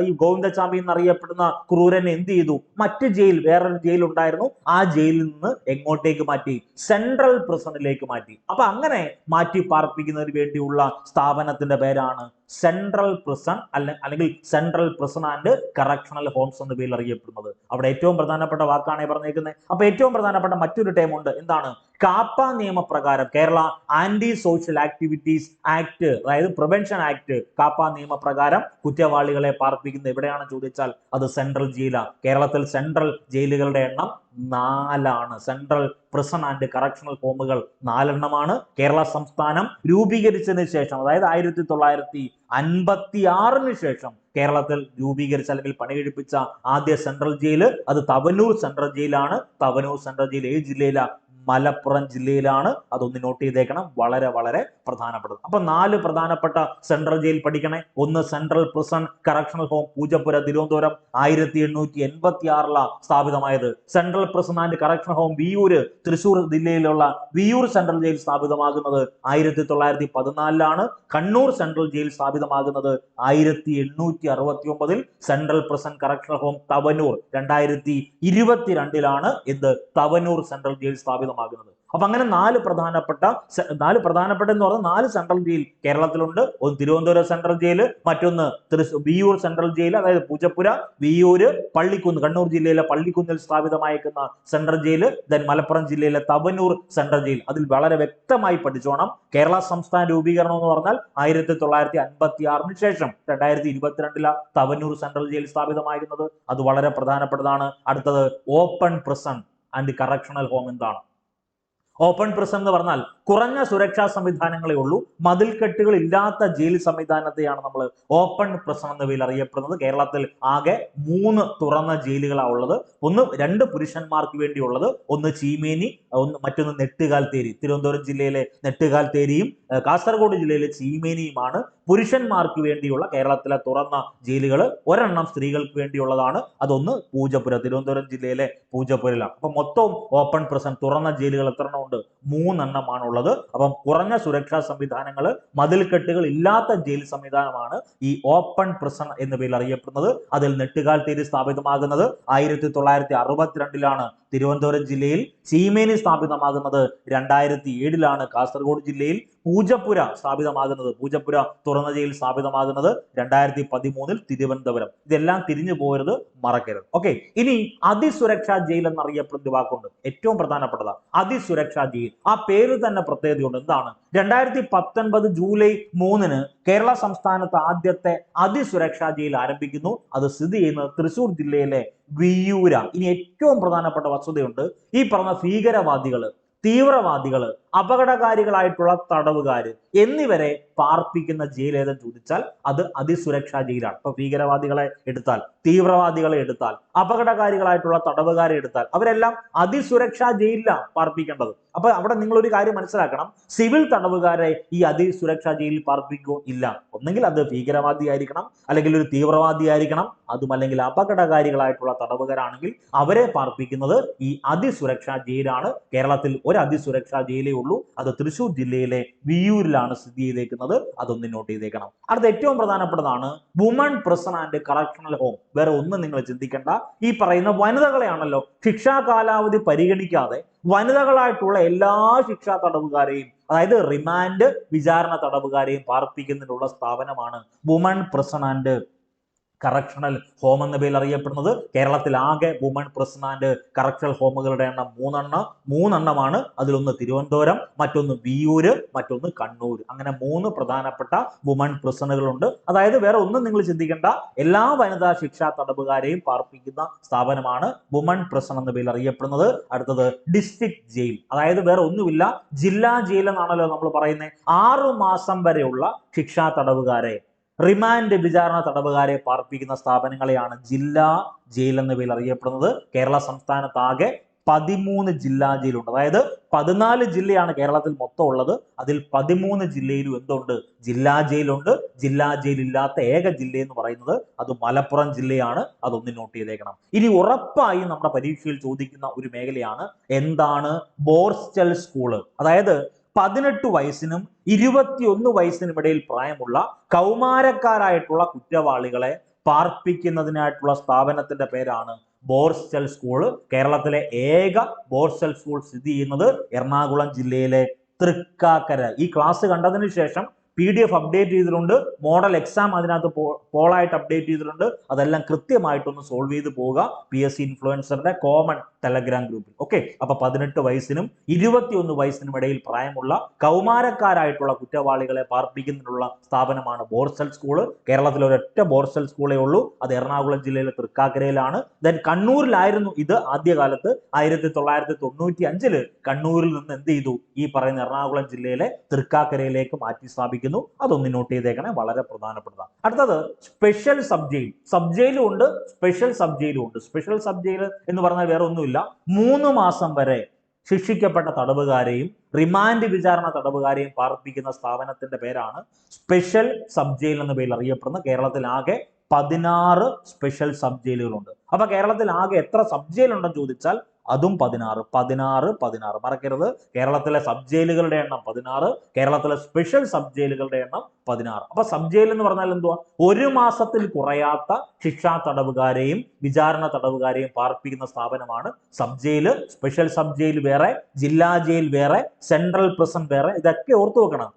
ഈ ഗോവിന്ദച്ചാമി എന്നറിയപ്പെടുന്ന ക്രൂരൻ എന്ത് ചെയ്തു? മറ്റ് ജയിൽ, വേറൊരു ജയിൽ ഉണ്ടായിരുന്നു, ആ ജയിലിൽ നിന്ന് എങ്ങോട്ടേക്ക് മാറ്റി? സെൻട്രൽ പ്രിസണിലേക്ക് മാറ്റി. അപ്പൊ അങ്ങനെ മാറ്റി പാർപ്പിക്കുന്നതിന് വേണ്ടിയുള്ള സ്ഥാപനത്തിന്റെ പേരാണ് സെൻട്രൽ പ്രിസൺ അല്ലെങ്കിൽ central prison and correctional homes എന്ന പേരിൽ അറിയപ്പെടുന്നത്. അവിടെ ഏറ്റവും പ്രധാനപ്പെട്ട വാക്കാണ് പറഞ്ഞേക്കുന്നത്. അപ്പൊ ഏറ്റവും പ്രധാനപ്പെട്ട മറ്റൊരു ടേം ഉണ്ട്, എന്താണ്? കാപ്പ നിയമപ്രകാരം Kerala anti social activities act, അതായത് പ്രിവെൻഷൻ ആക്ട്, കാപ്പ നിയമപ്രകാരം കുറ്റവാളികളെ പാർപ്പിക്കുന്നത് എവിടെയാണ് ചോദിച്ചാൽ അത് സെൻട്രൽ ജയിലാണ്. കേരളത്തിൽ സെൻട്രൽ ജയിലുകളുടെ എണ്ണം 4 സെൻട്രൽ പ്രിസൺ ആൻഡ് കറക്ഷണൽ ഹോമുകൾ 4 എണ്ണമാണ്. കേരള സംസ്ഥാനം രൂപീകരിച്ചതിന് ശേഷം, അതായത് 1956 ശേഷം കേരളത്തിൽ രൂപീകരിച്ച അല്ലെങ്കിൽ പണികഴിപ്പിച്ച ആദ്യ സെൻട്രൽ ജയില് അത് തവനൂർ സെൻട്രൽ ജയിലാണ്. തവനൂർ സെൻട്രൽ ജയിൽ ഏത് ജില്ലയിലാണ്? മലപ്പുറം ജില്ലയിലാണ്. അതൊന്ന് നോട്ട് ചെയ്തേക്കണം, വളരെ വളരെ പ്രധാനപ്പെട്ടത്. അപ്പൊ 4 പ്രധാനപ്പെട്ട സെൻട്രൽ ജയിൽ പഠിക്കണേ. ഒന്ന് central prison correctional home Poojappura Thiruvananthapuram 1886 സ്ഥാപിതമായത്. Central prison and correctional home Viyyur Thrissur ജില്ലയിലുള്ള വിയൂർ സെൻട്രൽ ജയിൽ സ്ഥാപിതമാകുന്നത് 1914 കണ്ണൂർ സെൻട്രൽ ജയിൽ സ്ഥാപിതമാകുന്നത് 1869. Central prison correctional home Thavanur 2022 ഇത് തവനൂർ സെൻട്രൽ ജയിൽ സ്ഥാപിതമാകുന്നത്. അപ്പൊ അങ്ങനെ നാല് പ്രധാനപ്പെട്ട എന്ന് പറഞ്ഞാൽ 4 സെൻട്രൽ ജയിൽ കേരളത്തിലുണ്ട്. ഒന്ന് തിരുവനന്തപുരം സെൻട്രൽ ജയിൽ, മറ്റൊന്ന് വിയ്യൂർ സെൻട്രൽ ജയിൽ, അതായത് പൂജപ്പുര, വിയ്യൂര്, പള്ളിക്കുന്ന്, കണ്ണൂർ ജില്ലയിലെ പള്ളിക്കുന്നിൽ സ്ഥാപിതമായിരിക്കുന്ന സെൻട്രൽ ജയിൽ, ദെൻ മലപ്പുറം ജില്ലയിലെ തവനൂർ സെൻട്രൽ ജയിൽ. അതിൽ വളരെ വ്യക്തമായി പഠിച്ചോണം. കേരള സംസ്ഥാന രൂപീകരണം എന്ന് പറഞ്ഞാൽ 1956 ശേഷം 2022 തവനൂർ സെൻട്രൽ ജയിൽ സ്ഥാപിതമായിരുന്നത്. അത് വളരെ പ്രധാനപ്പെട്ടതാണ്. അടുത്തത് open prison and correctional home എന്താണ്? ഓപ്പൺ പ്രിസൺ എന്ന് പറഞ്ഞാൽ കുറഞ്ഞ സുരക്ഷാ സംവിധാനങ്ങളേ ഉള്ളൂ, മതിൽക്കെട്ടുകൾ ഇല്ലാത്ത ജയിൽ സംവിധാനത്തെയാണ് നമ്മൾ ഓപ്പൺ പ്രിസൺ എന്ന പേരിൽ അറിയപ്പെടുന്നത്. കേരളത്തിൽ ആകെ 3 തുറന്ന ജയിലുകളാണ് ഉള്ളത്. ഒന്ന് 2 പുരുഷന്മാർക്ക് വേണ്ടിയുള്ളത്, ഒന്ന് ചീമേനി, മറ്റൊന്ന് നെട്ടുകാൽത്തേരി. തിരുവനന്തപുരം ജില്ലയിലെ നെട്ടുകാൽത്തേരിയും കാസർഗോഡ് ജില്ലയിലെ ചീമേനിയുമാണ് പുരുഷന്മാർക്ക് വേണ്ടിയുള്ള കേരളത്തിലെ തുറന്ന ജയിലുകൾ. ഒരെണ്ണം സ്ത്രീകൾക്ക് വേണ്ടിയുള്ളതാണ്, അതൊന്ന് പൂജപ്പുര, തിരുവനന്തപുരം ജില്ലയിലെ പൂജപ്പുരയിലാണ്. അപ്പൊ മൊത്തം ഓപ്പൺ പ്രിസൺ തുറന്ന ജയിലുകൾ എത്ര എണ്ണം ഉണ്ട്? 3 എണ്ണമാണ് ഉള്ളത്. അപ്പം കുറഞ്ഞ സുരക്ഷാ സംവിധാനങ്ങൾ, മതിൽക്കെട്ടുകൾ ഇല്ലാത്ത ജയിൽ സംവിധാനമാണ് ഈ ഓപ്പൺ പ്രിസൺ എന്ന പേരിൽ അറിയപ്പെടുന്നത്. അതിൽ നെട്ടുകാൽത്തേരി സ്ഥാപിതമാകുന്നത് 1962 തിരുവനന്തപുരം ജില്ലയിൽ. ചീമേനി സ്ഥാപിതമാകുന്നത് 2007 കാസർഗോഡ് ജില്ലയിൽ. പൂജപ്പുര സ്ഥാപിതമാകുന്നത്, പൂജപ്പുര തുറന്ന ജയിൽ സ്ഥാപിതമാകുന്നത് 2013 തിരുവനന്തപുരം. ഇതെല്ലാം തിരിഞ്ഞു പോകരുത്, മറക്കരുത്. ഓക്കെ, ഇനി അതിസുരക്ഷാ ജയിൽ എന്നറിയപ്പെടുന്ന വാക്കുണ്ട്, ഏറ്റവും പ്രധാനപ്പെട്ടതാണ് അതിസുരക്ഷാ ജയിൽ. ആ പേര് തന്നെ പ്രത്യേകതയുണ്ട്. എന്താണ്? 2019 ജൂലൈ 3 കേരള സംസ്ഥാനത്ത് ആദ്യത്തെ അതിസുരക്ഷാ ജയിൽ ആരംഭിക്കുന്നു. അത് സ്ഥിതി ചെയ്യുന്നത് തൃശൂർ ജില്ലയിലെ വിയ്യൂര. ഇനി ഏറ്റവും പ്രധാനപ്പെട്ട വസ്തുതയുണ്ട്. ഈ പറഞ്ഞ ഭീകരവാദികള്, തീവ്രവാദികള്, അപകടകാരികളായിട്ടുള്ള തടവുകാര് എന്നിവരെ പാർപ്പിക്കുന്ന ജയിൽ ഏതെന്ന് ചോദിച്ചാൽ അത് അതിസുരക്ഷാ ജയിലാണ്. ഇപ്പൊ ഭീകരവാദികളെ എടുത്താൽ, തീവ്രവാദികളെ എടുത്താൽ, അപകടകാരികളായിട്ടുള്ള തടവുകാരെ എടുത്താൽ അവരെല്ലാം അതിസുരക്ഷാ ജയിലിലാണ് പാർപ്പിക്കേണ്ടത്. അപ്പൊ അവിടെ നിങ്ങൾ ഒരു കാര്യം മനസ്സിലാക്കണം, സിവിൽ തടവുകാരെ ഈ അതിസുരക്ഷാ ജയിലിൽ പാർപ്പിക്കുകയോ ഇല്ല. ഒന്നെങ്കിൽ അത് ഭീകരവാദി ആയിരിക്കണം, അല്ലെങ്കിൽ ഒരു തീവ്രവാദി ആയിരിക്കണം, അതും അല്ലെങ്കിൽ അപകടകാരികളായിട്ടുള്ള തടവുകാരാണെങ്കിൽ അവരെ പാർപ്പിക്കുന്നത് ഈ അതിസുരക്ഷാ ജയിലാണ്. കേരളത്തിൽ ഒരു അതിസുരക്ഷാ ജയിലേ ഉള്ളൂ, അത് തൃശൂർ ജില്ലയിലെ വിയ്യൂരിലാണ് സ്ഥിതി ചെയ്തേക്കുന്നത്. അതൊന്ന് നോട്ട് ചെയ്തേക്കണം. അടുത്ത ഏറ്റവും പ്രധാനപ്പെട്ടതാണ് woman prison and correctional home. വേറെ ഒന്നും നിങ്ങൾ ചിന്തിക്കേണ്ട, ഈ പറയുന്ന വനിതകളെയാണല്ലോ ശിക്ഷാ കാലാവധി പരിഗണിക്കാതെ വനിതകളായിട്ടുള്ള എല്ലാ ശിക്ഷാ തടവുകാരെയും, അതായത് റിമാൻഡ് വിചാരണ തടവുകാരെയും പാർപ്പിക്കുന്നതിനുള്ള സ്ഥാപനമാണ് woman prison and correctional home എന്ന പേരിൽ അറിയപ്പെടുന്നത്. കേരളത്തിൽ ആകെ വുമൺ പ്രിസൺ ആൻഡ് കറക്ഷണൽ ഹോമുകളുടെ എണ്ണം 3 എണ്ണമാണ്. അതിലൊന്ന് തിരുവനന്തപുരം, മറ്റൊന്ന് വിയ്യൂര്, മറ്റൊന്ന് കണ്ണൂർ. അങ്ങനെ 3 പ്രധാനപ്പെട്ട വുമൺ പ്രിസണുകളുണ്ട്. അതായത് വേറെ ഒന്നും നിങ്ങൾ ചിന്തിക്കേണ്ട, എല്ലാ വനിതാ ശിക്ഷാ തടവുകാരെയും പാർപ്പിക്കുന്ന സ്ഥാപനമാണ് വുമൺ പ്രിസൺ എന്ന പേരിൽ അറിയപ്പെടുന്നത്. അടുത്തത് ഡിസ്ട്രിക്ട് ജയിൽ, അതായത് വേറെ ഒന്നുമില്ല, ജില്ലാ ജയിൽ എന്നാണല്ലോ നമ്മൾ പറയുന്നത്. 6 മാസം വരെയുള്ള ശിക്ഷാ തടവുകാരെ, റിമാൻഡ് വിചാരണ തടവുകാരെ പാർപ്പിക്കുന്ന സ്ഥാപനങ്ങളെയാണ് ജില്ലാ ജയിൽ എന്ന പേരിൽ അറിയപ്പെടുന്നത്. കേരള സംസ്ഥാനത്ത് ആകെ 13 ജില്ലാ ജയിലുണ്ട്. അതായത് 14 ജില്ലയാണ് കേരളത്തിൽ മൊത്തം ഉള്ളത്. അതിൽ 13 ജില്ലയിലും എന്തുണ്ട്? ജില്ലാ ജയിലുണ്ട്. ജില്ലാ ജയിൽ ഇല്ലാത്ത ഏക ജില്ല എന്ന് പറയുന്നത് അത് മലപ്പുറം ജില്ലയാണ്. അതൊന്ന് നോട്ട് ചെയ്തേക്കണം. ഇനി ഉറപ്പായും നമ്മുടെ പരീക്ഷയിൽ ചോദിക്കുന്ന ഒരു മേഖലയാണ് എന്താണ് ബോർസ്റ്റൽ സ്കൂള്. അതായത് 18 വയസ്സിനും 21 വയസ്സിനും ഇടയിൽ പ്രായമുള്ള കൗമാരക്കാരായിട്ടുള്ള കുറ്റവാളികളെ പാർപ്പിക്കുന്നതിനായിട്ടുള്ള സ്ഥാപനത്തിന്റെ പേരാണ് ബോർസ്റ്റൽ സ്കൂള്. കേരളത്തിലെ ഏക ബോർസ്റ്റൽ സ്കൂൾ സ്ഥിതി ചെയ്യുന്നത് എറണാകുളം ജില്ലയിലെ തൃക്കാക്കര. ഈ ക്ലാസ് കണ്ടതിന് ശേഷം PDF അപ്ഡേറ്റ് ചെയ്തിട്ടുണ്ട്, മോഡൽ എക്സാം അതിനകത്ത് പോളായിട്ട് അപ്ഡേറ്റ് ചെയ്തിട്ടുണ്ട്. അതെല്ലാം കൃത്യമായിട്ടൊന്ന് സോൾവ് ചെയ്ത് പോവുക PSC ഇൻഫ്ലുവൻസറിന്റെ കോമൺ ടെലഗ്രാം ഗ്രൂപ്പിൽ. ഓക്കെ, അപ്പൊ 18 വയസ്സിനും 21 വയസ്സിനും ഇടയിൽ പ്രായമുള്ള കൗമാരക്കാരായിട്ടുള്ള കുറ്റവാളികളെ പാർപ്പിക്കുന്നതിനുള്ള സ്ഥാപനമാണ് ബോർസ്റ്റൽ സ്കൂള്. കേരളത്തിൽ ഒരൊറ്റ ബോർസ്റ്റൽ സ്കൂളേ ഉള്ളൂ, അത് എറണാകുളം ജില്ലയിലെ തൃക്കാക്കരയിലാണ്. ദെൻ കണ്ണൂരിലായിരുന്നു ഇത് ആദ്യകാലത്ത്. 1995 കണ്ണൂരിൽ നിന്ന് എന്ത് ചെയ്തു? ഈ പറയുന്ന എറണാകുളം ജില്ലയിലെ തൃക്കാക്കരയിലേക്ക് മാറ്റി സ്ഥാപിക്കുന്നു. അതൊന്ന് നോട്ട് ചെയ്തേക്കണേ, വളരെ പ്രധാനപ്പെട്ടതാണ്. അടുത്തത് സ്പെഷ്യൽ സബ് ജയിൽ. സബ് ജയിലും ഉണ്ട്, സ്പെഷ്യൽ സബ് ജയിലും ഉണ്ട്. സ്പെഷ്യൽ സബ് ജയിൽ എന്ന് പറഞ്ഞാൽ വേറെ ഒന്നുമില്ല, 3 മാസം വരെ ശിക്ഷിക്കപ്പെട്ട തടവുകാരെയും റിമാൻഡ് വിചാരണ തടവുകാരെയും പാർപ്പിക്കുന്ന സ്ഥാപനത്തിന്റെ പേരാണ് സ്പെഷ്യൽ സബ് ജയിൽ എന്ന പേരിൽ അറിയപ്പെടുന്ന. കേരളത്തിൽ ആകെ 16 സ്പെഷ്യൽ സബ് ജയിലുകളുണ്ട്. അപ്പൊ കേരളത്തിൽ ആകെ എത്ര സബ് ജയിൽ ഉണ്ടെന്ന് ചോദിച്ചാൽ അതും 16 16 16 മറക്കരുത്. കേരളത്തിലെ സബ് ജയിലുകളുടെ എണ്ണം 16, കേരളത്തിലെ സ്പെഷ്യൽ സബ് ജയിലുകളുടെ എണ്ണം 16. അപ്പൊ സബ് ജയിൽ എന്ന് പറഞ്ഞാൽ എന്തുവാ? ഒരു മാസത്തിൽ കുറയാത്ത ശിക്ഷാ തടവുകാരെയും വിചാരണ തടവുകാരെയും പാർപ്പിക്കുന്ന സ്ഥാപനമാണ് sub jail. Special sub jail വേറെ, ജില്ലാ ജയിൽ വേറെ, സെൻട്രൽ പ്രിസൺ വേറെ. ഇതൊക്കെ ഓർത്തു വെക്കണം.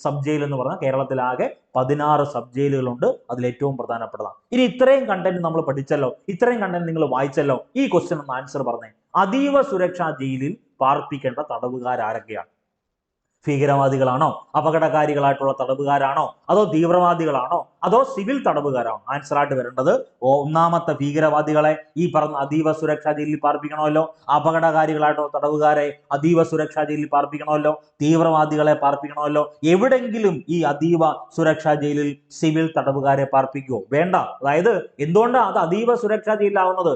സബ് ജയിൽ എന്ന് പറഞ്ഞാൽ കേരളത്തിലാകെ 16 സബ് ജയിലുകളുണ്ട്. അതിൽ ഏറ്റവും പ്രധാനപ്പെട്ടതാണ്. ഇനി ഇത്രയും കണ്ടന്റ് നമ്മൾ പഠിച്ചല്ലോ, ഇത്രയും കണ്ടന്റ് നിങ്ങൾ വായിച്ചല്ലോ. ഈ ക്വസ്റ്റ്യൻ ഒന്ന് ആൻസർ പറഞ്ഞേ. അതീവ സുരക്ഷാ ജയിലിൽ പാർപ്പിക്കേണ്ട തടവുകാർ ആരൊക്കെയാണ്? ഭീകരവാദികളാണോ, അപകടകാരികളായിട്ടുള്ള തടവുകാരാണോ, അതോ തീവ്രവാദികളാണോ, അതോ സിവിൽ തടവുകാരാണോ? ആൻസർ ആയിട്ട് വരേണ്ടത് ഒന്നാമത്തെ ഭീകരവാദികളെ ഈ പറഞ്ഞ അതീവ സുരക്ഷാ ജയിലിൽ പാർപ്പിക്കണമല്ലോ, അപകടകാരികളായിട്ടുള്ള തടവുകാരെ അതീവ സുരക്ഷാ ജയിലിൽ പാർപ്പിക്കണമല്ലോ, തീവ്രവാദികളെ പാർപ്പിക്കണമല്ലോ. എവിടെങ്കിലും ഈ അതീവ സുരക്ഷാ ജയിലിൽ സിവിൽ തടവുകാരെ പാർപ്പിക്കുമോ? വേണ്ട. അതായത് എന്തുകൊണ്ടാണ് അത് അതീവ സുരക്ഷാ ജയിലാവുന്നത്?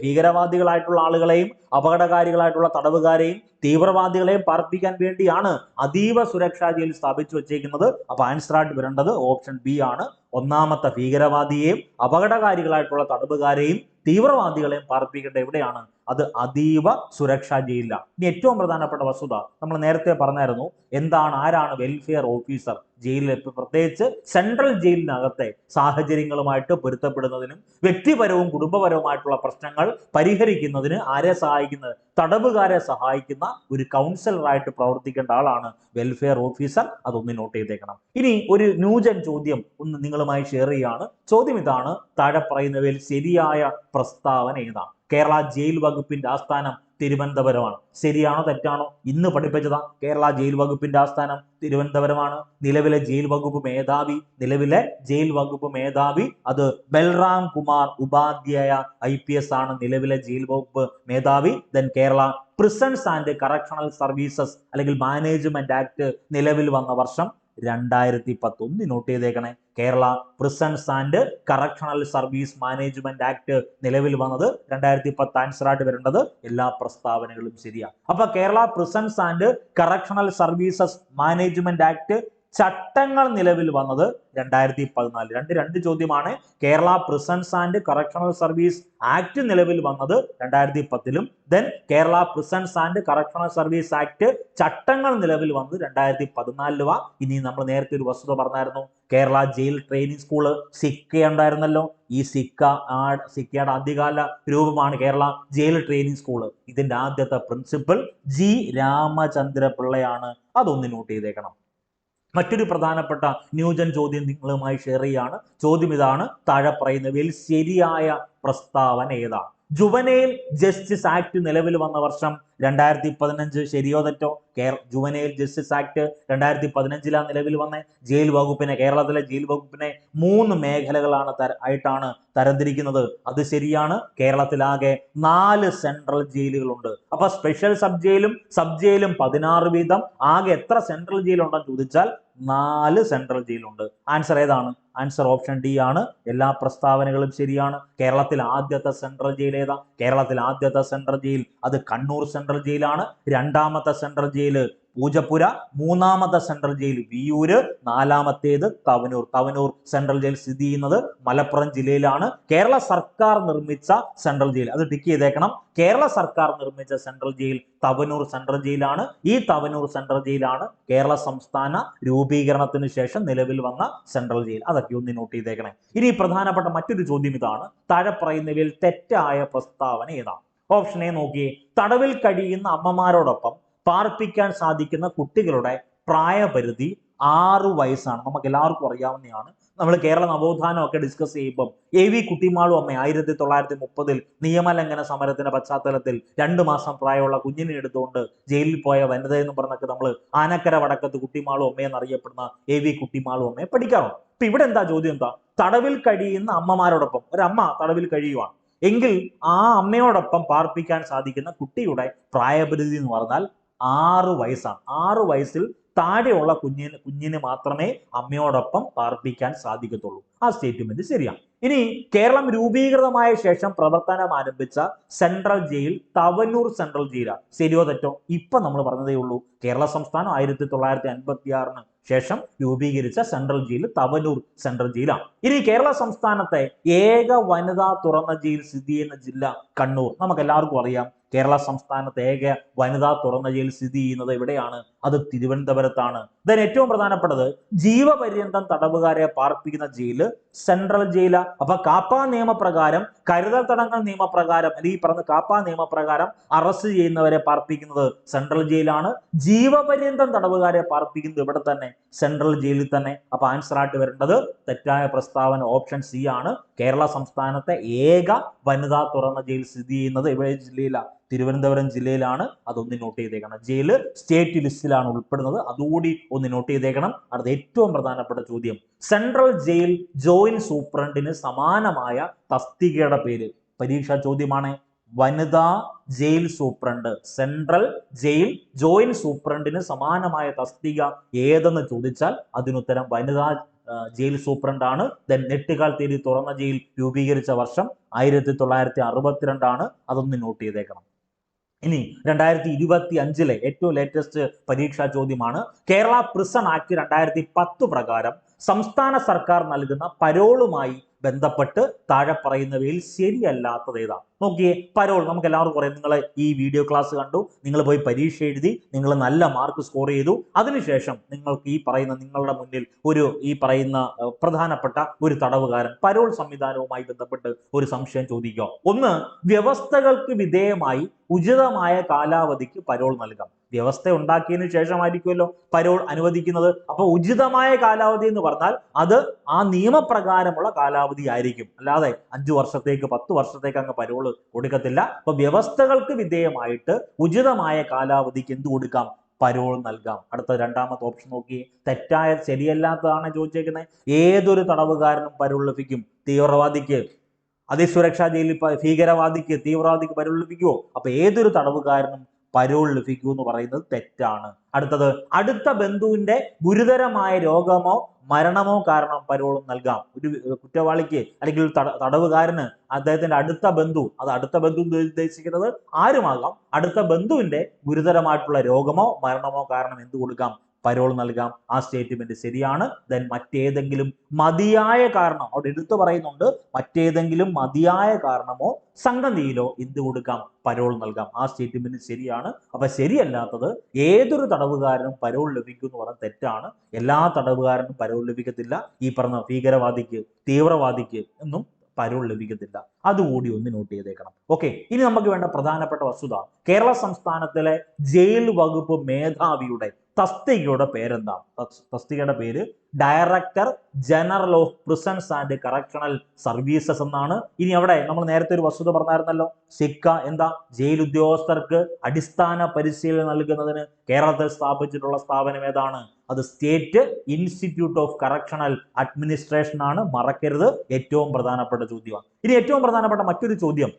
ഭീകരവാദികളായിട്ടുള്ള ആളുകളെയും അപകടകാരികളായിട്ടുള്ള തടവുകാരെയും തീവ്രവാദികളെയും പാർപ്പിക്കാൻ വേണ്ടിയാണ് അതീവ സുരക്ഷാ ജയിൽ സ്ഥാപിച്ചു വെച്ചേക്കുന്നത്. അപ്പൊ ആൻസർ ആയിട്ട് വരേണ്ടത് ഓപ്ഷൻ ബി ആണ്. ഒന്നാമത്തെ ഭീകരവാദിയെയും അപകടകാരികളായിട്ടുള്ള തടവുകാരെയും തീവ്രവാദികളെയും പാർപ്പിക്കേണ്ട എവിടെയാണ്? അത് അതീവ സുരക്ഷാ ജയിലിലാണ്. ഇനി ഏറ്റവും പ്രധാനപ്പെട്ട വസ്തുത നമ്മൾ നേരത്തെ പറഞ്ഞായിരുന്നു. എന്താണ്, ആരാണ് വെൽഫെയർ ഓഫീസർ? ജയിലിൽ പ്രത്യേകിച്ച് സെൻട്രൽ ജയിലിനകത്തെ സാഹചര്യങ്ങളുമായിട്ട് പൊരുത്തപ്പെടുന്നതിനും വ്യക്തിപരവും കുടുംബപരവുമായിട്ടുള്ള പ്രശ്നങ്ങൾ പരിഹരിക്കുന്നതിന് ആരെ സഹായിക്കുന്നത്? തടവുകാരെ സഹായിക്കുന്ന ഒരു കൗൺസിലറായിട്ട് പ്രവർത്തിക്കേണ്ട ആളാണ് വെൽഫെയർ ഓഫീസർ. അതൊന്ന് നോട്ട് ചെയ്തേക്കണം. ഇനി ഒരു ന്യൂജൻ ചോദ്യം ഒന്ന് നിങ്ങളുമായി ഷെയർ ചെയ്യാണ്. ചോദ്യം ഇതാണ്: താഴെ പറയുന്നവയിൽ ശരിയായ പ്രസ്താവന ഏതാണ്? കേരള ജയിൽ വകുപ്പിന്റെ ആസ്ഥാനം തിരുവനന്തപുരമാണ്. ശരിയാണോ തെറ്റാണോ? ഇന്ന് പഠിപ്പിച്ചതാ. കേരള ജയിൽ വകുപ്പിന്റെ ആസ്ഥാനം തിരുവനന്തപുരമാണ്. നിലവിലെ ജയിൽ വകുപ്പ് മേധാവി അത് ബൽറാം കുമാർ ഉപാധ്യായ IPS ആണ് നിലവിലെ ജയിൽ വകുപ്പ് മേധാവി. Then Kerala prisons and correctional services അല്ലെങ്കിൽ മാനേജ്മെന്റ് ആക്ട് നിലവിൽ വന്ന വർഷം 2010. ഒന്ന് നോട്ട് ചെയ്തേക്കണേ. Kerala prisons and correctional service management act നിലവിൽ വന്നത് 2010. ആൻസർ ആയിട്ട് വരേണ്ടത് എല്ലാ പ്രസ്താവനകളും ശരിയാണ്. അപ്പൊ Kerala prisons and correctional services management act ചട്ടങ്ങൾ നിലവിൽ വന്നത് 2014. രണ്ട് ചോദ്യമാണ്. Kerala prisons and correctional service act നിലവിൽ വന്നത് 2010-ലും then Kerala prisons and correctional service act ചട്ടങ്ങൾ നിലവിൽ വന്നത് 2014-ലുവാ. ഇനി നമ്മൾ നേരത്തെ ഒരു വസ്തുത പറഞ്ഞായിരുന്നു. Kerala jail training school SICA ഉണ്ടായിരുന്നല്ലോ. ഈ സിക്കയുടെ ആദ്യകാല രൂപമാണ് കേരള ജയിൽ ട്രെയിനിങ് സ്കൂള്. ഇതിന്റെ ആദ്യത്തെ പ്രിൻസിപ്പൽ G. രാമചന്ദ്ര പിള്ളയാണ്. അതൊന്ന് നോട്ട് ചെയ്തേക്കണം. മറ്റൊരു പ്രധാനപ്പെട്ട ന്യൂജൻ ചോദ്യം നിങ്ങളുമായി ഷെയർ ചെയ്യാണ്. ചോദ്യം ഇതാണ്: താഴെ പറയുന്നവയിൽ ശരിയായ പ്രസ്താവന ഏതാണ്? ജുവനൈൽ ജസ്റ്റിസ് ആക്ട് നിലവിൽ വന്ന വർഷം 2015. ശരിയോ തെറ്റോ? ജുവനൈൽ ജസ്റ്റിസ് ആക്ട് 2015-ലാണ് നിലവിൽ വന്ന. ജയിൽ വകുപ്പിനെ, കേരളത്തിലെ ജയിൽ വകുപ്പിനെ 3 മേഖലകളാണ് ആയിട്ടാണ് തരംതിരിക്കുന്നത്. അത് ശരിയാണ്. കേരളത്തിലാകെ 4 സെൻട്രൽ ജയിലുകളുണ്ട്. അപ്പൊ സ്പെഷ്യൽ സബ് ജയിലും 16 വീതം. ആകെ എത്ര സെൻട്രൽ ജയിലുണ്ടെന്ന് ചോദിച്ചാൽ 4 സെൻട്രൽ ജയിലുണ്ട്. ആൻസർ ഏതാണ്? ആൻസർ ഓപ്ഷൻ ഡി ആണ്. എല്ലാ പ്രസ്താവനകളും ശരിയാണ്. കേരളത്തിൽ ആദ്യത്തെ സെൻട്രൽ ജയിൽ ഏതാ? കേരളത്തിൽ ആദ്യത്തെ സെൻട്രൽ ജയിൽ അത് കണ്ണൂർ സെൻട്രൽ ജയിലാണ്. രണ്ടാമത്തെ സെൻട്രൽ ജയിൽ പൂജപ്പുര, മൂന്നാമത്തെ സെൻട്രൽ ജയിൽ വിയൂര്, നാലാമത്തേത് തവനൂർ സെൻട്രൽ ജയിൽ സ്ഥിതി ചെയ്യുന്നത് മലപ്പുറം ജില്ലയിലാണ്. കേരള സർക്കാർ നിർമ്മിച്ച സെൻട്രൽ ജയിൽ അത് ടിക്ക് ചെയ്തേക്കണം. കേരള സർക്കാർ നിർമ്മിച്ച സെൻട്രൽ ജയിൽ തവനൂർ സെൻട്രൽ ജയിലാണ്. ഈ തവനൂർ സെൻട്രൽ ജയിലാണ് കേരള സംസ്ഥാന രൂപീകരണത്തിന് ശേഷം നിലവിൽ വന്ന സെൻട്രൽ ജയിൽ. അതൊക്കെ ഒന്ന് നോട്ട് ചെയ്തേക്കണേ. ഇനി പ്രധാനപ്പെട്ട മറ്റൊരു ചോദ്യം ഇതാണ്: താഴെ പറയുന്നവയിൽ തെറ്റായ പ്രസ്താവന ഏതാണ്? ഓപ്ഷൻ എ നോക്കിയേ. തടവിൽ കഴിയുന്ന അമ്മമാരോടൊപ്പം പാർപ്പിക്കാൻ സാധിക്കുന്ന കുട്ടികളുടെ പ്രായപരിധി 6 വയസ്സാണ്. നമുക്ക് എല്ലാവർക്കും അറിയാവുന്നതാണ്. നമ്മൾ കേരള നവോത്ഥാനം ഒക്കെ ഡിസ്കസ് ചെയ്യുമ്പോൾ AV കുട്ടിമാളു അമ്മ 1930-ൽ നിയമലംഘന സമരത്തിന്റെ പശ്ചാത്തലത്തിൽ 2 മാസം പ്രായമുള്ള കുഞ്ഞിനെ എടുത്തുകൊണ്ട് ജയിലിൽ പോയ വനിത എന്ന് പറഞ്ഞൊക്കെ നമ്മൾ ആനക്കര വടക്കത്ത് കുട്ടിമാളു അമ്മയെന്ന് അറിയപ്പെടുന്ന AV കുട്ടിമാളു അമ്മയെ പഠിക്കാറുണ്ട്. അപ്പൊ ഇവിടെ എന്താ ചോദ്യം? എന്താ? തടവിൽ കഴിയുന്ന അമ്മമാരോടൊപ്പം ഒരമ്മ തടവിൽ കഴിയുവാണ് എങ്കിൽ ആ അമ്മയോടൊപ്പം പാർപ്പിക്കാൻ സാധിക്കുന്ന കുട്ടിയുടെ പ്രായപരിധി എന്ന് പറഞ്ഞാൽ 6 വയസ്സാണ്. 6 വയസ്സിൽ താഴെയുള്ള കുഞ്ഞിന് മാത്രമേ അമ്മയോടൊപ്പം പാർപ്പിക്കാൻ സാധിക്കത്തുള്ളൂ. ആ സ്റ്റേറ്റ്മെന്റ് ശരിയാണ്. ഇനി കേരളം രൂപീകൃതമായ ശേഷം പ്രവർത്തനം ആരംഭിച്ച സെൻട്രൽ ജയിൽ തവനൂർ സെൻട്രൽ ജയിലാണ്. ശരിയോ തെറ്റോ? ഇപ്പൊ നമ്മൾ പറഞ്ഞതേ ഉള്ളൂ. കേരള സംസ്ഥാനം 1956-ന് ശേഷം രൂപീകരിച്ച സെൻട്രൽ ജയിൽ തവനൂർ സെൻട്രൽ ജയിലാണ്. ഇനി കേരള സംസ്ഥാനത്തെ ഏക വനിതാ തുറന്ന ജയിൽ സ്ഥിതി ചെയ്യുന്ന ജില്ല കണ്ണൂർ. നമുക്ക് എല്ലാവർക്കും അറിയാം. കേരള സംസ്ഥാനത്തെ ഏക വനിതാ തുറന്ന ജയിൽ സ്ഥിതി ചെയ്യുന്നത് എവിടെയാണ്? അത് തിരുവനന്തപുരത്താണ്. ദെൻ ഏറ്റവും പ്രധാനപ്പെട്ടത് ജീവപര്യന്തം തടവുകാരെ പാർപ്പിക്കുന്ന ജയില് സെൻട്രൽ ജയില. അപ്പൊ കാപ്പ നിയമപ്രകാരം, കരുതൽ തടങ്കൽ നിയമപ്രകാരം അല്ലെങ്കിൽ പറഞ്ഞ കാപ്പ നിയമപ്രകാരം അറസ്റ്റ് ചെയ്യുന്നവരെ പാർപ്പിക്കുന്നത് സെൻട്രൽ ജയിലാണ്. ജീവപര്യന്തം തടവുകാരെ പാർപ്പിക്കുന്നത് ഇവിടെ തന്നെ, സെൻട്രൽ ജയിലിൽ തന്നെ. അപ്പൊ ആൻസർ ആയിട്ട് വരേണ്ടത് തെറ്റായ പ്രസ്താവന ഓപ്ഷൻ സി ആണ്. കേരള സംസ്ഥാനത്തെ ഏക വനിതാ തുറന്ന ജയിൽ സ്ഥിതി ചെയ്യുന്നത് എവിടെ ജില്ലയിലാണ്? തിരുവനന്തപുരം ജില്ലയിലാണ്. അതൊന്ന് നോട്ട് ചെയ്തേക്കണം. ജയില് സ്റ്റേറ്റ് ലിസ്റ്റിലാണ് ഉൾപ്പെടുന്നത്, അതുകൂടി ഒന്ന് നോട്ട് ചെയ്തേക്കണം. അടുത്ത ഏറ്റവും പ്രധാനപ്പെട്ട ചോദ്യം, സെൻട്രൽ ജയിൽ ജോയിന്റ് സൂപ്രണ്ടിന് സമാനമായ തസ്തികയുടെ പേര്. പരീക്ഷാ ചോദ്യമാണ്. വനിതാ jail superintendent, central jail joint സൂപ്രണ്ടിന് സമാനമായ തസ്തിക ഏതെന്ന് ചോദിച്ചാൽ അതിനുത്തരം വനിതാ ജയിൽ സൂപ്രണ്ട് ആണ്. ദെൻ നെട്ടുകാൽ തുറന്ന ജയിൽ രൂപീകരിച്ച വർഷം 1962 അതൊന്ന് നോട്ട് ചെയ്തേക്കണം. ഇനി 2025 ഏറ്റവും ലേറ്റസ്റ്റ് പരീക്ഷാ ചോദ്യമാണ്. കേരള പ്രിസൺ ആക്ട് 2010 പ്രകാരം സംസ്ഥാന സർക്കാർ നൽകുന്ന പരോളുമായി ബന്ധപ്പെട്ട് താഴെ പറയുന്നവയിൽ ശരിയല്ലാത്തത് ഏതാ? നോക്കിയേ, പരോൾ നമുക്ക് എല്ലാവർക്കും പറയാം. നിങ്ങൾ ഈ വീഡിയോ ക്ലാസ് കണ്ടു, നിങ്ങൾ പോയി പരീക്ഷ എഴുതി, നിങ്ങൾ നല്ല മാർക്ക് സ്കോർ ചെയ്തു, അതിനുശേഷം നിങ്ങൾക്ക് ഈ പറയുന്ന നിങ്ങളുടെ മുന്നിൽ ഈ പറയുന്ന പ്രധാനപ്പെട്ട ഒരു തടവുകാരൻ പരോൾ സംവിധാനവുമായി ബന്ധപ്പെട്ട് ഒരു സംശയം ചോദിക്കുക. ഒന്ന്, വ്യവസ്ഥകൾക്ക് വിധേയമായി ഉചിതമായ കാലാവധിക്ക് പരോൾ നൽകാം. വ്യവസ്ഥ ഉണ്ടാക്കിയതിനു ശേഷമായിരിക്കുമല്ലോ പരോൾ അനുവദിക്കുന്നത്. അപ്പൊ ഉചിതമായ കാലാവധി എന്ന് പറഞ്ഞാൽ അത് ആ നിയമപ്രകാരമുള്ള കാലാവധി ആയിരിക്കും, അല്ലാതെ 5 വർഷത്തേക്ക് 10 വർഷത്തേക്ക് അങ്ങ് പരോള് കൊടുക്കത്തില്ല. അപ്പൊ വ്യവസ്ഥകൾക്ക് വിധേയമായിട്ട് ഉചിതമായ കാലാവധിക്ക് എന്ത് കൊടുക്കാം? പരോൾ നൽകാം. അടുത്ത രണ്ടാമത്തെ ഓപ്ഷൻ നോക്കി, തെറ്റായ ശരിയല്ലാത്തതാണ് ചോദിച്ചേക്കുന്നത്. ഏതൊരു തടവുകാരനും പരോൾ ലഭിക്കും. തീവ്രവാദിക്ക്, അതിസുരക്ഷാ ജയിലിൽ ഭീകരവാദിക്ക്, തീവ്രവാദിക്ക് പരോൾ ലഭിക്കുമോ? അപ്പൊ ഏതൊരു തടവുകാരനും പരോൾ ലഭിക്കൂ എന്ന് പറയുന്നത് തെറ്റാണ്. അടുത്തത്, അടുത്ത ബന്ധുവിന്റെ ഗുരുതരമായ രോഗമോ മരണമോ കാരണം പരോൾ നൽകാം. ഒരു കുറ്റവാളിക്ക് അല്ലെങ്കിൽ തടവുകാരന് അദ്ദേഹത്തിന്റെ അടുത്ത ബന്ധു, അത് അടുത്ത ബന്ധു ഉദ്ദേശിക്കുന്നത് ആരുമാകാം, അടുത്ത ബന്ധുവിന്റെ ഗുരുതരമായിട്ടുള്ള രോഗമോ മരണമോ കാരണം എന്ത് കൊടുക്കാം? പരോൾ നൽകാം. ആ സ്റ്റേറ്റ്മെന്റ് ശരിയാണ്. ദെൻ മറ്റേതെങ്കിലും മതിയായ കാരണം, അവിടെ എടുത്തു പറയുന്നുണ്ട്, മറ്റേതെങ്കിലും മതിയായ കാരണമോ സംഗതിയിലോ എന്ത് കൊടുക്കാം? പരോൾ നൽകാം. ആ സ്റ്റേറ്റ്മെന്റ് ശരിയാണ്. അപ്പൊ ശരിയല്ലാത്തത് ഏതൊരു തടവുകാരനും പരോൾ ലഭിക്കും എന്ന് പറഞ്ഞാൽ തെറ്റാണ്. എല്ലാ തടവുകാരനും പരോൾ ലഭിക്കത്തില്ല. ഈ പറഞ്ഞ ഭീകരവാദിക്ക്, തീവ്രവാദിക്ക് ഒന്നും പരോൾ ലഭിക്കത്തില്ല. അതുകൂടി ഒന്ന് നോട്ട് ചെയ്തേക്കണം. ഓക്കെ, ഇനി നമുക്ക് വേണ്ട പ്രധാനപ്പെട്ട വസ്തുത, കേരള സംസ്ഥാനത്തിലെ ജയിൽ വകുപ്പ് മേധാവിയുടെ തസ്തികയുടെ പേരെന്താണ്? തസ്തികയുടെ പേര് director general of prisons and correctional services എന്നാണ്. ഇനി അവിടെ നമ്മൾ നേരത്തെ ഒരു വസ്തുത പറഞ്ഞായിരുന്നല്ലോ, സിക്ക എന്താ? ജയിൽ ഉദ്യോഗസ്ഥർക്ക് അടിസ്ഥാന പരിശീലനം നൽകുന്നതിന് കേരളത്തിൽ സ്ഥാപിച്ചിട്ടുള്ള സ്ഥാപനം ഏതാണ്? അത് state institute of correctional administration ആണ്. മറക്കരുത്, ഏറ്റവും പ്രധാനപ്പെട്ട ചോദ്യമാണ്. ഇനി ഏറ്റവും പ്രധാനപ്പെട്ട മറ്റൊരു ചോദ്യം,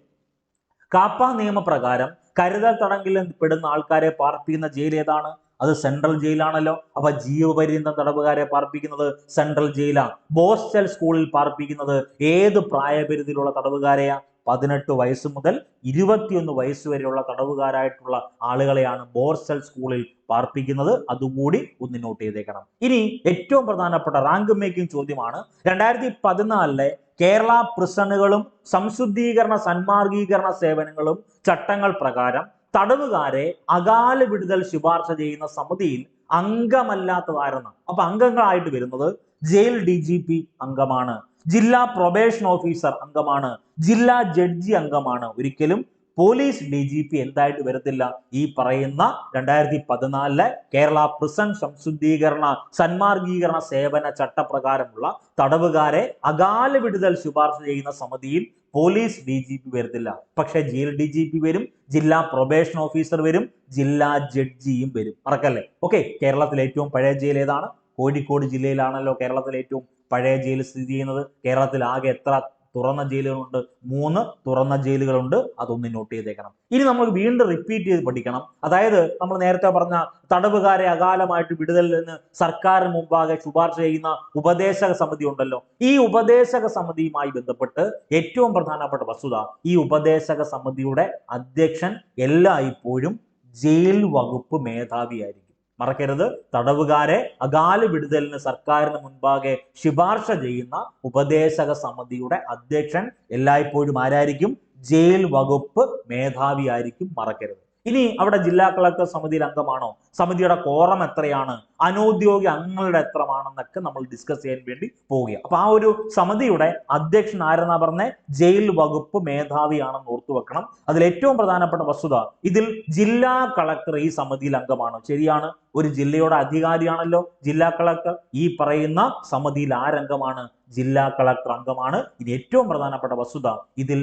കാപ്പ നിയമപ്രകാരം കരുതൽ തടങ്കിൽ പെടുന്ന ആൾക്കാരെ പാർപ്പിക്കുന്ന ജയിൽ ഏതാണ്? അത് സെൻട്രൽ ജയിലാണല്ലോ. അപ്പൊ ജീവപര്യന്തം തടവുകാരെ പാർപ്പിക്കുന്നത് സെൻട്രൽ ജയിലാണ്. ബോസ്റ്റൽ സ്കൂളിൽ പാർപ്പിക്കുന്നത് ഏത് പ്രായപരിധിയിലുള്ള തടവുകാരെയാ? 18 വയസ്സ് മുതൽ 21 വയസ്സ് വരെയുള്ള തടവുകാരായിട്ടുള്ള ആളുകളെയാണ് ബോസ്റ്റൽ സ്കൂളിൽ പാർപ്പിക്കുന്നത്. അതുകൂടി ഒന്ന് നോട്ട് ചെയ്തേക്കണം. ഇനി ഏറ്റവും പ്രധാനപ്പെട്ട റാങ്ക് മേക്കിംഗ് ചോദ്യമാണ്. 2014 കേരള പ്രിസണുകളും സംശുദ്ധീകരണ സന്മാർഗീകരണ സേവനങ്ങളും ചട്ടങ്ങൾ പ്രകാരം തടവുകാരെ അകാല വിടുതൽ ശുപാർശ ചെയ്യുന്ന സമിതിയിൽ അംഗമല്ലാത്തതാരെന്ന്. അപ്പൊ അംഗങ്ങളായിട്ട് വരുന്നത് ജയിൽ DGP അംഗമാണ്, ജില്ലാ പ്രൊബേഷൻ ഓഫീസർ അംഗമാണ്, ജില്ലാ ജഡ്ജി അംഗമാണ്. ഒരിക്കലും പോലീസ് DGP എന്തായിട്ട് വരത്തില്ല. ഈ പറയുന്ന 2014 കേരള പ്രിസൺ സംശുദ്ധീകരണ സന്മാർഗീകരണ സേവന ചട്ടപ്രകാരമുള്ള തടവുകാരെ അകാല വിടുതൽ ശുപാർശ ചെയ്യുന്ന സമിതിയിൽ പോലീസ് DGP വരത്തില്ല. പക്ഷെ ജയിൽ DGP വരും, ജില്ലാ പ്രൊബേഷൻ ഓഫീസർ വരും, ജില്ലാ ജഡ്ജിയും വരും. മറക്കല്ലേ. ഓക്കെ, കേരളത്തിലെ ഏറ്റവും പഴയ ജയിൽ ഏതാണ്? കോഴിക്കോട് ജില്ലയിലാണല്ലോ കേരളത്തിലെ ഏറ്റവും പഴയ ജയിൽ സ്ഥിതി ചെയ്യുന്നത്. കേരളത്തിൽ ആകെ എത്ര തുറന്ന ജയിലുകളുണ്ട്? 3 തുറന്ന ജയിലുകളുണ്ട്. അതൊന്ന് നോട്ട് ചെയ്തേക്കണം. ഇനി നമ്മൾ വീണ്ടും റിപ്പീറ്റ് ചെയ്ത് പഠിക്കണം. അതായത് നമ്മൾ നേരത്തെ പറഞ്ഞ തടവുകാരെ അകാലമായിട്ട് വിടുതലിന് സർക്കാരിന് മുമ്പാകെ ശുപാർശ ചെയ്യുന്ന ഉപദേശക സമിതി ഉണ്ടല്ലോ, ഈ ഉപദേശക സമിതിയുമായി ബന്ധപ്പെട്ട് ഏറ്റവും പ്രധാനപ്പെട്ട വസ്തുത, ഈ ഉപദേശക സമിതിയുടെ അധ്യക്ഷൻ എല്ലായ്പ്പോഴും ജയിൽ വകുപ്പ് മേധാവിയായിരിക്കും. മറക്കരുത്, തടവുകാരെ അകാല വിടുതലിന് സർക്കാരിന് മുൻപാകെ ശുപാർശ ചെയ്യുന്ന ഉപദേശക സമിതിയുടെ അധ്യക്ഷൻ എല്ലായ്പ്പോഴും ആരായിരിക്കും? ജയിൽ വകുപ്പ് മേധാവിയായിരിക്കും, മറക്കരുത്. ഇനി അവിടെ ജില്ലാ കളക്ടർ സമിതിയിൽ അംഗമാണോ, സമിതിയുടെ കോറം എത്രയാണ്, അനൗദ്യോഗിക അംഗങ്ങളുടെ എത്രമാണെന്നൊക്കെ നമ്മൾ ഡിസ്കസ് ചെയ്യാൻ വേണ്ടി പോവുക. അപ്പൊ ആ ഒരു സമിതിയുടെ അധ്യക്ഷൻ ആരെന്നാ പറഞ്ഞേ, ജയിൽ വകുപ്പ് മേധാവിയാണെന്ന് ഓർത്തു വെക്കണം. അതിൽ ഏറ്റവും പ്രധാനപ്പെട്ട വസ്തുത, ഇതിൽ ജില്ലാ കളക്ടർ ഈ സമിതിയിൽ അംഗമാണോ? ശരിയാണ്, ഒരു ജില്ലയുടെ അധികാരിയാണല്ലോ ജില്ലാ കളക്ടർ. ഈ പറയുന്ന സമിതിയിൽ ആരംഗമാണ്? ജില്ലാ കളക്ടർ അംഗമാണ്. ഇത് ഏറ്റവും പ്രധാനപ്പെട്ട വസ്തുത. ഇതിൽ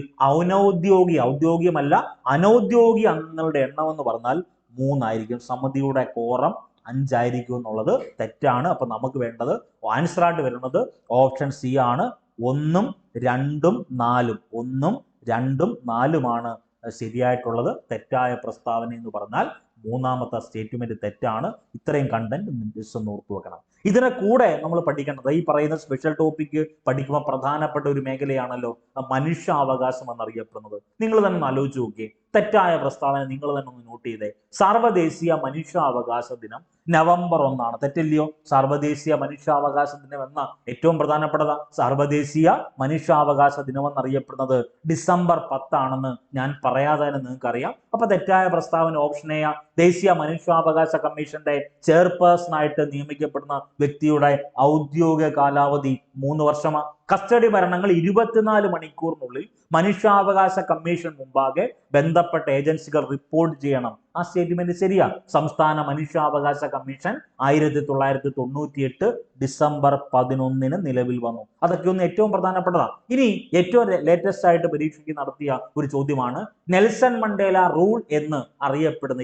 ഔദ്യോഗികമല്ല അനൗദ്യോഗിക അംഗങ്ങളുടെ എണ്ണം എന്ന് പറഞ്ഞാൽ 3 ആയിരിക്കും. സമിതിയുടെ കോറം 5 ആയിരിക്കും എന്നുള്ളത് തെറ്റാണ്. അപ്പൊ നമുക്ക് വേണ്ടത് ആൻസർ ആയിട്ട് വരുന്നത് ഓപ്ഷൻ സി ആണ്. 1, 2, 4. 1, 2, 4 ശരിയായിട്ടുള്ളത്. തെറ്റായ പ്രസ്താവന എന്ന് പറഞ്ഞാൽ മൂന്നാമത്തെ സ്റ്റേറ്റ്മെന്റ് തെറ്റാണ്. ഇത്രയും കണ്ടന്റ് ഒന്ന് ഓർത്തു വെക്കണം. ഇതിനെ കൂടെ നമ്മൾ പഠിക്കേണ്ടത്, ഈ പറയുന്ന സ്പെഷ്യൽ ടോപ്പിക്ക് പഠിക്കുമ്പോൾ പ്രധാനപ്പെട്ട ഒരു മേഖലയാണല്ലോ മനുഷ്യാവകാശം എന്നറിയപ്പെടുന്നത്. നിങ്ങൾ തന്നെ ആലോചിച്ച് നോക്കിയേ, തെറ്റായ പ്രസ്താവന നിങ്ങൾ തന്നെ ഒന്ന് നോട്ട് ചെയ്തേ. സർവ്വദേശീയ മനുഷ്യാവകാശ ദിനം നവംബർ 1 തെറ്റല്ലയോ? സർവ്വദേശീയ മനുഷ്യാവകാശ ദിനം എന്ന ഏറ്റവും പ്രധാനപ്പെട്ടതാ. സർവ്വദേശീയ മനുഷ്യാവകാശ ദിനം എന്നറിയപ്പെടുന്നത് ഡിസംബർ 10 ഞാൻ പറയാതെ തന്നെ നിങ്ങൾക്ക് അറിയാം. അപ്പൊ തെറ്റായ പ്രസ്താവന ഓപ്ഷൻ എ. ദേശീയ മനുഷ്യാവകാശ കമ്മീഷന്റെ ചെയർപേഴ്സൺ ആയിട്ട് നിയമിക്കപ്പെടുന്ന വ്യക്തിയുടെ ഔദ്യോഗിക കാലാവധി 3 വർഷമാണ്. കസ്റ്റഡി മരണങ്ങൾ 24 മണിക്കൂറിനുള്ളിൽ മനുഷ്യാവകാശ കമ്മീഷൻ മുമ്പാകെ ബന്ധപ്പെട്ട ഏജൻസികൾ റിപ്പോർട്ട് ചെയ്യണം. ആ സ്റ്റേറ്റ്മെന്റ് ശരിയാ. സംസ്ഥാന മനുഷ്യാവകാശ കമ്മീഷൻ 1998 ഡിസംബർ 11 നിലവിൽ വന്നു. അതൊക്കെ ഒന്ന് ഏറ്റവും പ്രധാനപ്പെട്ടതാണ്. ഇനി ഏറ്റവും ലേറ്റസ്റ്റ് ആയിട്ട് പരീക്ഷയ്ക്ക് നടത്തിയ ഒരു ചോദ്യമാണ് നെൽസൺ മണ്ടേല റൂൾ എന്ന്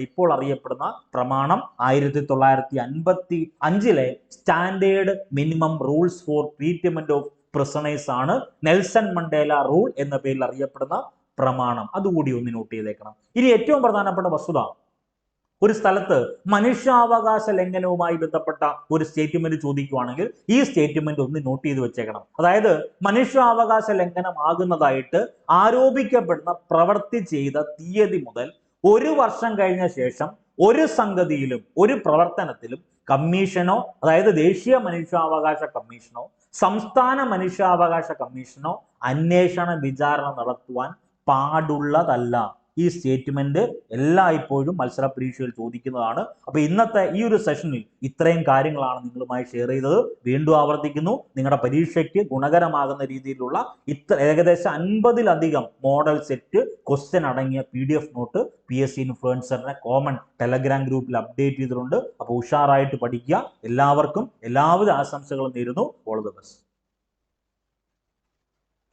ഇപ്പോൾ അറിയപ്പെടുന്ന പ്രമാണം 1955 standard minimum rules for treatment of prisoners ആണ് നെൽസൺ മണ്ടേല റൂൾ എന്ന പേരിൽ അറിയപ്പെടുന്ന പ്രമാണം. അതുകൂടി ഒന്ന് നോട്ട് ചെയ്തേക്കണം. ഇനി ഏറ്റവും പ്രധാനപ്പെട്ട വസ്തുത, ഒരു സ്ഥലത്ത് മനുഷ്യാവകാശ ലംഘനവുമായി ബന്ധപ്പെട്ട ഒരു സ്റ്റേറ്റ്മെന്റ് ചോദിക്കുവാണെങ്കിൽ ഈ സ്റ്റേറ്റ്മെന്റ് ഒന്ന് നോട്ട് ചെയ്ത് വെച്ചേക്കണം. അതായത് മനുഷ്യാവകാശ ലംഘനമാകുന്നതായിട്ട് ആരോപിക്കപ്പെടുന്ന പ്രവൃത്തി ചെയ്ത തീയതി മുതൽ 1 വർഷം കഴിഞ്ഞ ശേഷം ഒരു സംഗതിയിലും ഒരു പ്രവർത്തനത്തിലും കമ്മീഷനോ, അതായത് ദേശീയ മനുഷ്യാവകാശ കമ്മീഷനോ സംസ്ഥാന മനുഷ്യാവകാശ കമ്മീഷനോ അന്വേഷണ വിചാരണ നടത്തുവാൻ പാടുള്ളതല്ല. ഈ സ്റ്റേറ്റ്മെന്റ് എല്ലായ്പ്പോഴും മത്സര പരീക്ഷയിൽ ചോദിക്കുന്നതാണ്. അപ്പൊ ഇന്നത്തെ ഈ ഒരു സെഷനിൽ ഇത്രയും കാര്യങ്ങളാണ് നിങ്ങളുമായി ഷെയർ ചെയ്തത്. വീണ്ടും ആവർത്തിക്കുന്നു, നിങ്ങളുടെ പരീക്ഷയ്ക്ക് ഗുണകരമാകുന്ന രീതിയിലുള്ള ഏകദേശം 50-ലധികം മോഡൽ സെറ്റ് ക്വസ്റ്റ്യൻ അടങ്ങിയ PDF നോട്ട് PSC ഇൻഫ്ലുവൻസറിന്റെ കോമൺ ടെലഗ്രാം ഗ്രൂപ്പിൽ അപ്ഡേറ്റ് ചെയ്തിട്ടുണ്ട്. അപ്പോൾ ഉഷാറായിട്ട് പഠിക്കുക. എല്ലാവർക്കും എല്ലാവിധ ആശംസകളും നേരുന്നു. All the best.